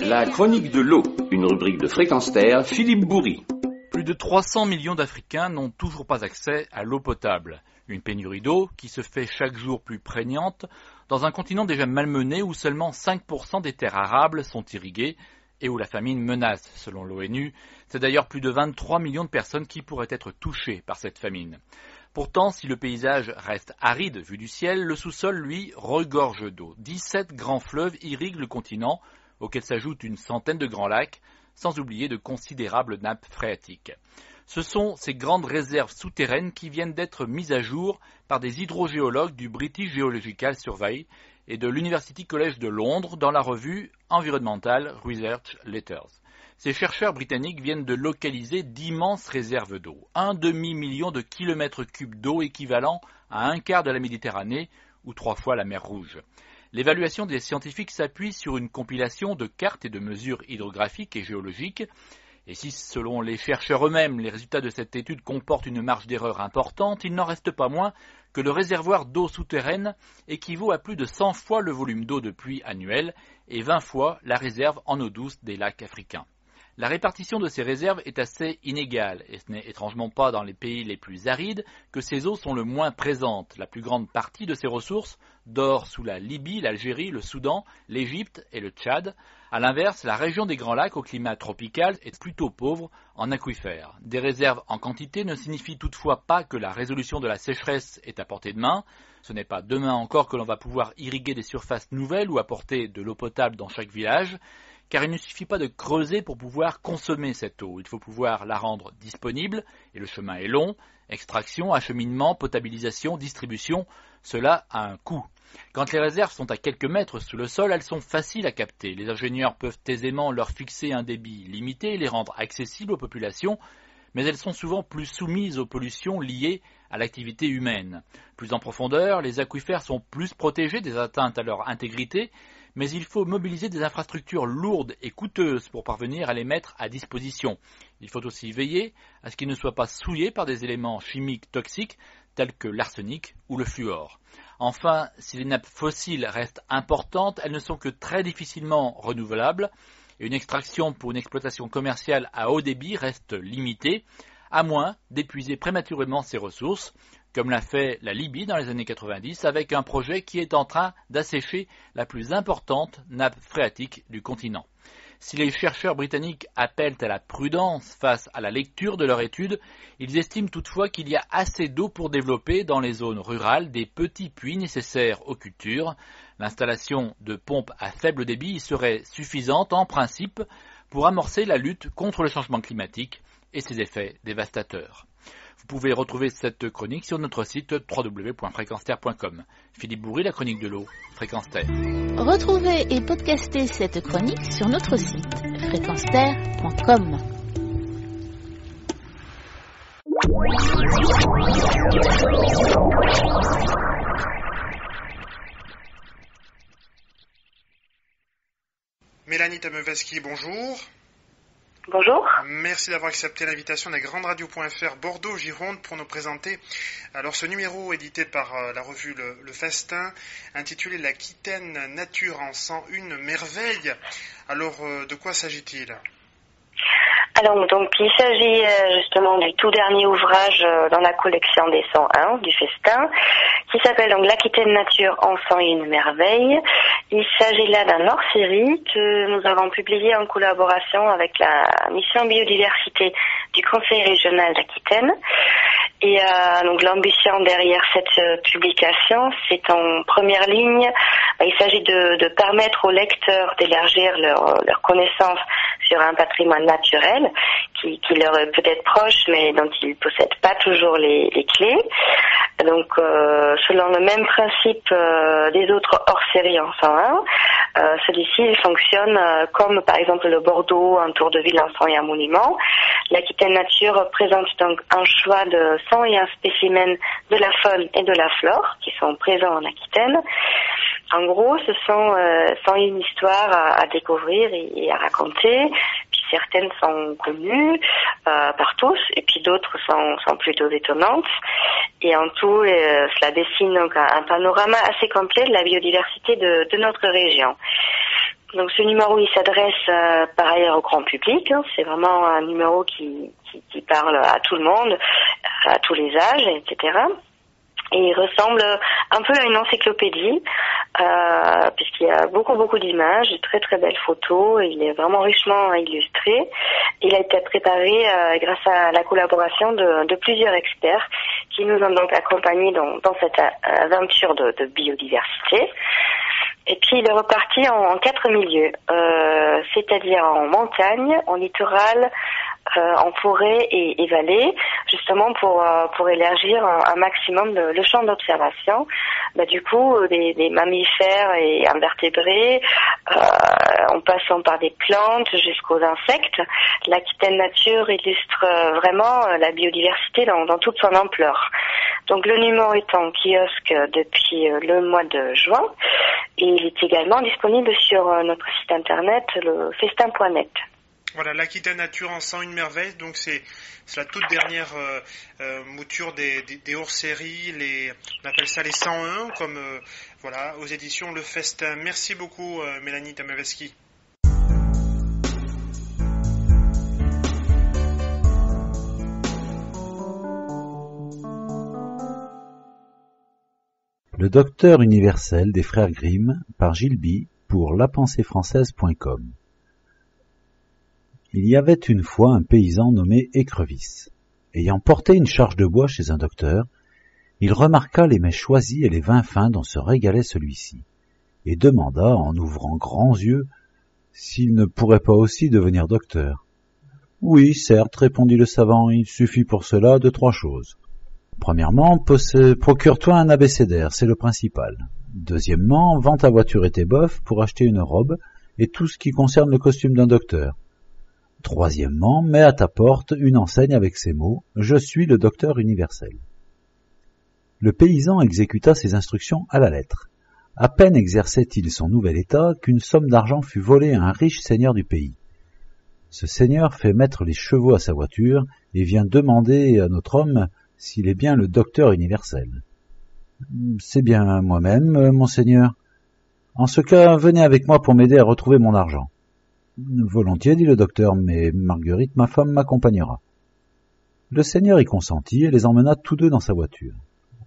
P: La chronique de l'eau, une rubrique de Fréquence Terre, Philippe Bourri.
C: Plus de 300 millions d'Africains n'ont toujours pas accès à l'eau potable. Une pénurie d'eau qui se fait chaque jour plus prégnante dans un continent déjà malmené où seulement 5% des terres arables sont irriguées et où la famine menace, selon l'ONU. C'est d'ailleurs plus de 23 millions de personnes qui pourraient être touchées par cette famine. Pourtant, si le paysage reste aride vu du ciel, le sous-sol, lui, regorge d'eau. 17 grands fleuves irriguent le continent, auxquels s'ajoutent une centaine de grands lacs, sans oublier de considérables nappes phréatiques. Ce sont ces grandes réserves souterraines qui viennent d'être mises à jour par des hydrogéologues du British Geological Survey et de l'University College de Londres dans la revue Environmental Research Letters. Ces chercheurs britanniques viennent de localiser d'immenses réserves d'eau, 1 demi-million de kilomètres cubes d'eau équivalent à un quart de la Méditerranée ou 3 fois la mer Rouge. L'évaluation des scientifiques s'appuie sur une compilation de cartes et de mesures hydrographiques et géologiques. Et si, selon les chercheurs eux-mêmes, les résultats de cette étude comportent une marge d'erreur importante, il n'en reste pas moins que le réservoir d'eau souterraine équivaut à plus de 100 fois le volume d'eau de pluie annuel et 20 fois la réserve en eau douce des lacs africains. La répartition de ces réserves est assez inégale, et ce n'est étrangement pas dans les pays les plus arides que ces eaux sont le moins présentes. La plus grande partie de ces ressources dort sous la Libye, l'Algérie, le Soudan, l'Égypte et le Tchad. A l'inverse, la région des Grands Lacs au climat tropical est plutôt pauvre en aquifères. Des réserves en quantité ne signifient toutefois pas que la résolution de la sécheresse est à portée de main. Ce n'est pas demain encore que l'on va pouvoir irriguer des surfaces nouvelles ou apporter de l'eau potable dans chaque village. Car il ne suffit pas de creuser pour pouvoir consommer cette eau. Il faut pouvoir la rendre disponible, et le chemin est long. Extraction, acheminement, potabilisation, distribution, cela a un coût. Quand les réserves sont à quelques mètres sous le sol, elles sont faciles à capter. Les ingénieurs peuvent aisément leur fixer un débit limité et les rendre accessibles aux populations, mais elles sont souvent plus soumises aux pollutions liées à l'activité humaine. Plus en profondeur, les aquifères sont plus protégés des atteintes à leur intégrité, mais il faut mobiliser des infrastructures lourdes et coûteuses pour parvenir à les mettre à disposition. Il faut aussi veiller à ce qu'ils ne soient pas souillés par des éléments chimiques toxiques tels que l'arsenic ou le fluor. Enfin, si les nappes fossiles restent importantes, elles ne sont que très difficilement renouvelables et une extraction pour une exploitation commerciale à haut débit reste limitée, à moins d'épuiser prématurément ces ressources, comme l'a fait la Libye dans les années 90 avec un projet qui est en train d'assécher la plus importante nappe phréatique du continent. Si les chercheurs britanniques appellent à la prudence face à la lecture de leur étude, ils estiment toutefois qu'il y a assez d'eau pour développer dans les zones rurales des petits puits nécessaires aux cultures. L'installation de pompes à faible débit y serait suffisante en principe pour amorcer la lutte contre le changement climatique et ses effets dévastateurs. Vous pouvez retrouver cette chronique sur notre site www.fréquenceterre.com. Philippe Bourri, la chronique de l'eau, Fréquence Terre.
Q: Retrouvez et podcastez cette chronique sur notre site fréquenceterre.com.
R: Mélanie Tamevaski, bonjour.
S: Bonjour.
R: Merci d'avoir accepté l'invitation de GrandeRadio.fr Bordeaux-Gironde pour nous présenter alors ce numéro édité par la revue Le Festin intitulé L'Aquitaine Nature en 101 merveilles. Alors de quoi s'agit-il ?
S: Alors donc il s'agit justement du tout dernier ouvrage dans la collection des 101 du Festin qui s'appelle donc L'Aquitaine Nature en 101 merveilles. Il s'agit là d'un hors-série que nous avons publié en collaboration avec la mission biodiversité du Conseil régional d'Aquitaine. Et donc l'ambition derrière cette publication, c'est en première ligne, il s'agit de permettre aux lecteurs d'élargir leur connaissance sur un patrimoine naturel qui leur est peut-être proche, mais dont ils ne possèdent pas toujours les clés. Donc, selon le même principe des autres hors-série en 101, Celui-ci il fonctionne comme par exemple le Bordeaux, un tour de ville, un sang et un monument. L'Aquitaine Nature présente donc un choix de 101 spécimens de la faune et de la flore qui sont présents en Aquitaine. En gros, ce sont 101 histoires à découvrir et à raconter. Puis certaines sont connues par tous, et puis d'autres sont plutôt étonnantes. Et en tout, cela dessine donc un panorama assez complet de la biodiversité de notre région. Donc ce numéro, il s'adresse par ailleurs au grand public. C'est vraiment un numéro qui parle à tout le monde, à tous les âges, etc. Et il ressemble un peu à une encyclopédie, puisqu'il y a beaucoup d'images, de très très belles photos, et il est vraiment richement illustré. Il a été préparé grâce à la collaboration de plusieurs experts qui nous ont donc accompagnés dans cette aventure de biodiversité. Et puis il est reparti en 4 milieux, c'est-à-dire en montagne, en littoral, en forêt et vallée, justement pour élargir un maximum le champ d'observation. Du coup, des mammifères et invertébrés, en passant par des plantes jusqu'aux insectes, l'Aquitaine Nature illustre vraiment la biodiversité dans toute son ampleur. Donc le numéro est en kiosque depuis le mois de juin et il est également disponible sur notre site internet, le festin.net.
R: Voilà, l'Aquitaine Nature en 101 merveilles, donc c'est la toute dernière mouture des hors-séries, on appelle ça les 101, comme voilà, aux éditions Le Festin. Merci beaucoup Mélanie Tamaveski.
T: Le Docteur universel des frères Grimm par Gilles Bie pour lapensefrançaise.com. Il y avait une fois un paysan nommé Écrevisse. Ayant porté une charge de bois chez un docteur, il remarqua les mets choisis et les vins fins dont se régalait celui-ci, et demanda, en ouvrant grands yeux, s'il ne pourrait pas aussi devenir docteur. « Oui, certes, répondit le savant, il suffit pour cela de 3 choses. Premièrement, procure-toi un abécédaire, c'est le principal. Deuxièmement, vends ta voiture et tes bofs pour acheter une robe et tout ce qui concerne le costume d'un docteur. Troisièmement, mets à ta porte une enseigne avec ces mots « Je suis le docteur universel ». Le paysan exécuta ces instructions à la lettre. À peine exerçait-il son nouvel état qu'une somme d'argent fut volée à un riche seigneur du pays. Ce seigneur fait mettre les chevaux à sa voiture et vient demander à notre homme s'il est bien le docteur universel. « C'est bien moi-même, monseigneur. En ce cas, venez avec moi pour m'aider à retrouver mon argent. » « Volontiers, dit le docteur, mais Marguerite, ma femme, m'accompagnera. » Le seigneur y consentit et les emmena tous deux dans sa voiture.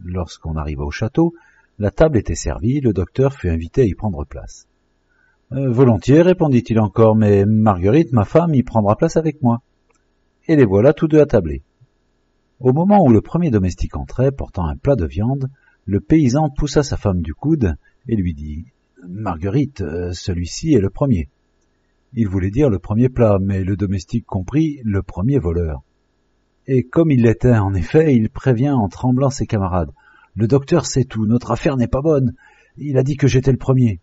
T: Lorsqu'on arriva au château, la table était servie, le docteur fut invité à y prendre place. « Volontiers, répondit-il encore, mais Marguerite, ma femme, y prendra place avec moi. » Et les voilà tous deux attablés. Au moment où le premier domestique entrait, portant un plat de viande, le paysan poussa sa femme du coude et lui dit « Marguerite, celui-ci est le premier. » Il voulait dire le premier plat, mais le domestique comprit le premier voleur. Et comme il l'était en effet, il prévient en tremblant ses camarades. « Le docteur sait tout, notre affaire n'est pas bonne. Il a dit que j'étais le premier. »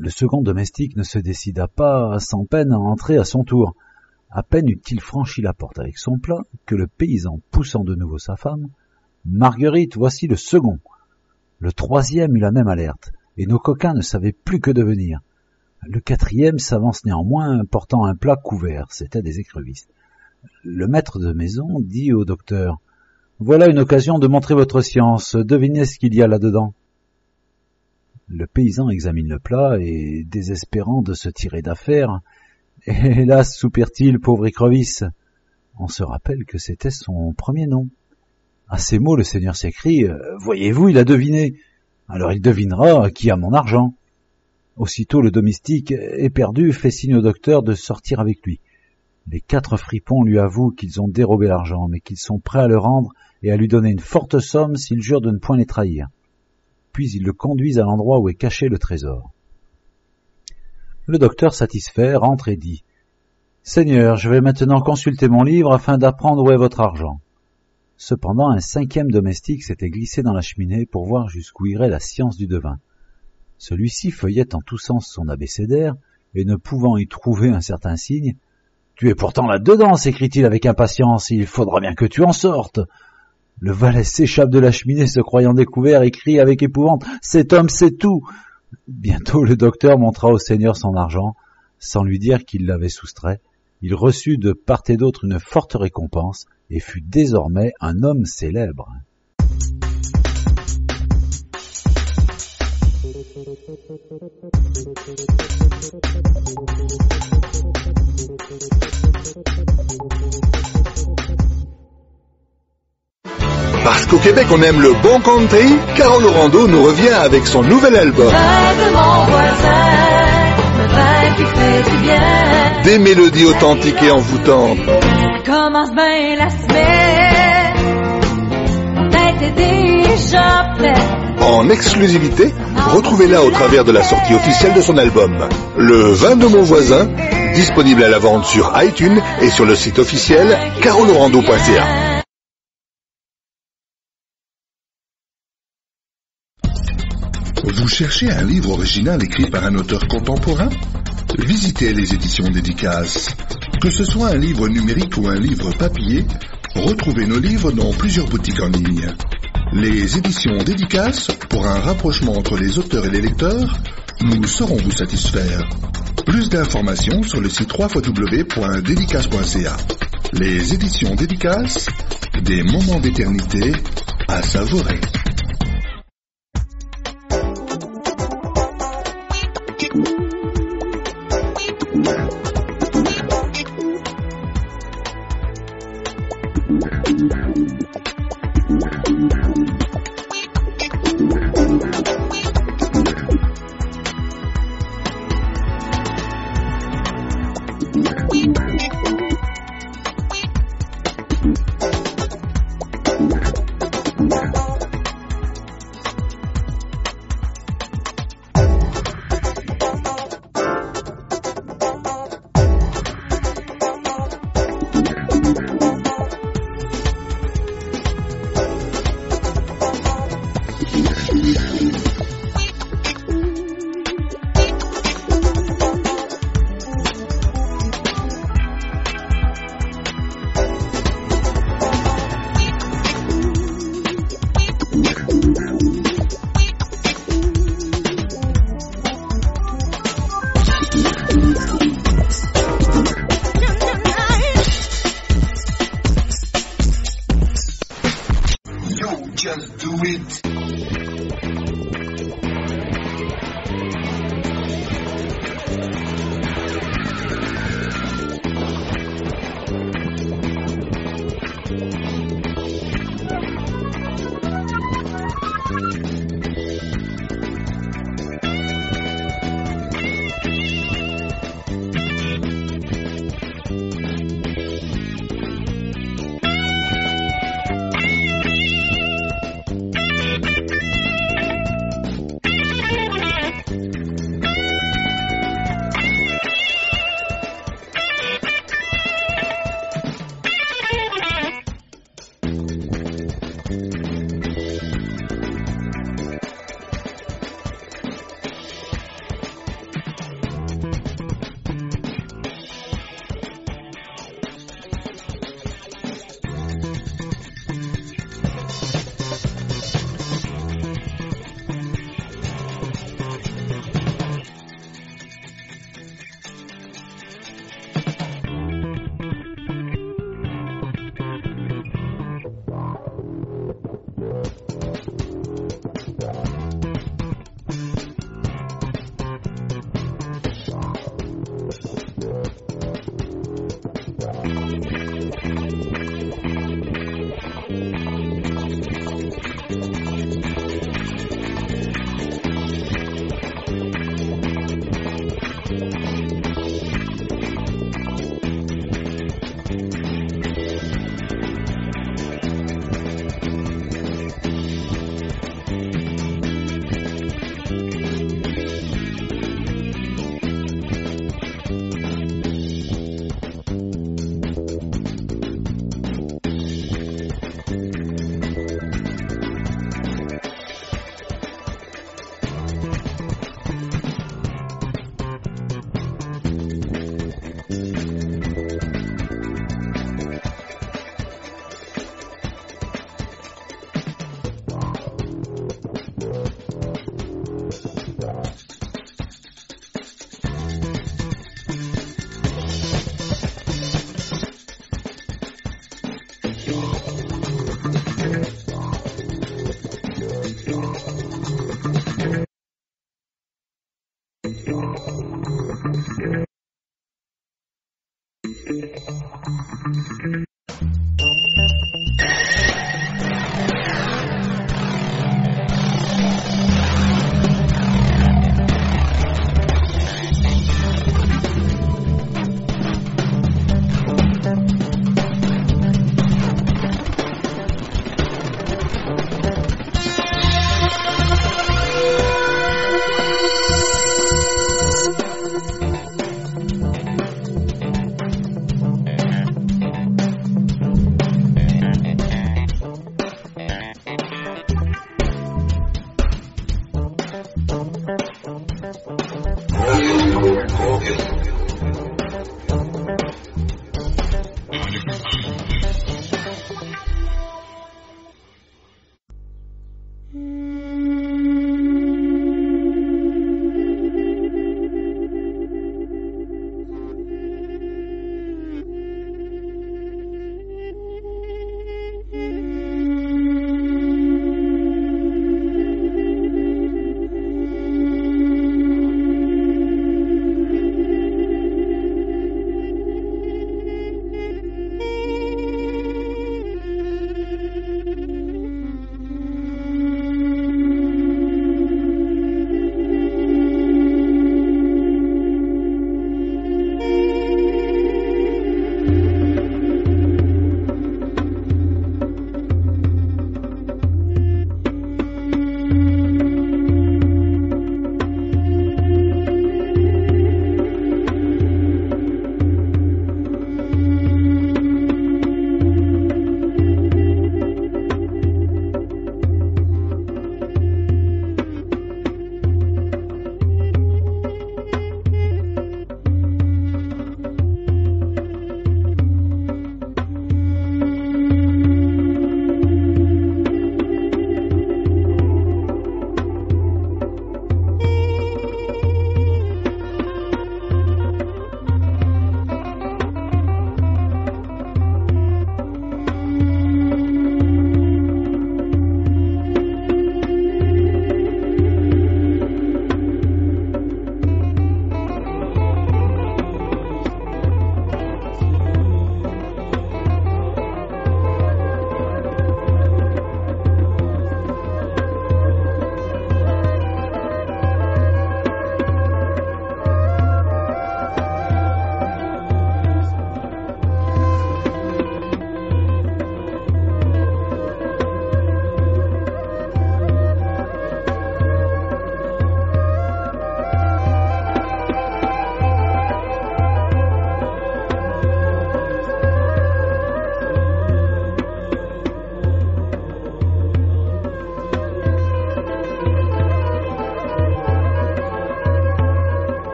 T: Le second domestique ne se décida pas sans peine à entrer à son tour. À peine eut-il franchi la porte avec son plat que le paysan, poussant de nouveau sa femme, « Marguerite, voici le second. » Le troisième eut la même alerte, et nos coquins ne savaient plus que devenir. Le quatrième s'avance néanmoins, portant un plat couvert, c'étaient des écrevisses. Le maître de maison dit au docteur « Voilà une occasion de montrer votre science, devinez ce qu'il y a là-dedans. » Le paysan examine le plat et, désespérant de se tirer d'affaire, « Hélas, soupire-t-il, pauvre écrevisse !» On se rappelle que c'était son premier nom. À ces mots, le seigneur s'écrie « Voyez-vous, il a deviné. Alors il devinera qui a mon argent. » Aussitôt le domestique, éperdu, fait signe au docteur de sortir avec lui. Les 4 fripons lui avouent qu'ils ont dérobé l'argent, mais qu'ils sont prêts à le rendre et à lui donner une forte somme s'il jure de ne point les trahir. Puis ils le conduisent à l'endroit où est caché le trésor. Le docteur, satisfait, rentre et dit « Seigneur, je vais maintenant consulter mon livre afin d'apprendre où est votre argent. » Cependant, un 5e domestique s'était glissé dans la cheminée pour voir jusqu'où irait la science du devin. Celui-ci feuillette en tous sens son abécédaire, et ne pouvant y trouver un certain signe, « Tu es pourtant là-dedans » s'écrie-t-il avec impatience, « il faudra bien que tu en sortes !» Le valet s'échappe de la cheminée, se croyant découvert, et crie avec épouvante « Cet homme sait tout !» Bientôt le docteur montra au seigneur son argent, sans lui dire qu'il l'avait soustrait. Il reçut de part et d'autre une forte récompense, et fut désormais un homme célèbre.
D: Parce qu'au Québec on aime le bon country, Carole Laurando nous revient avec son nouvel album. Des mélodies authentiques et envoûtantes.
F: Commence bien la semaine, t'es déjà prêt.
D: En exclusivité, retrouvez-la au travers de la sortie officielle de son album, Le vin de mon voisin, disponible à la vente sur iTunes et sur le site officiel carolorando.ca. Vous cherchez un livre original écrit par un auteur contemporain? Visitez les éditions Dédicaces. Que ce soit un livre numérique ou un livre papier, retrouvez nos livres dans plusieurs boutiques en ligne. Les éditions Dédicaces, pour un rapprochement entre les auteurs et les lecteurs, nous saurons vous satisfaire. Plus d'informations sur le site www.dédicace.ca. Les éditions Dédicaces, des moments d'éternité à savourer.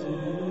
U: nature.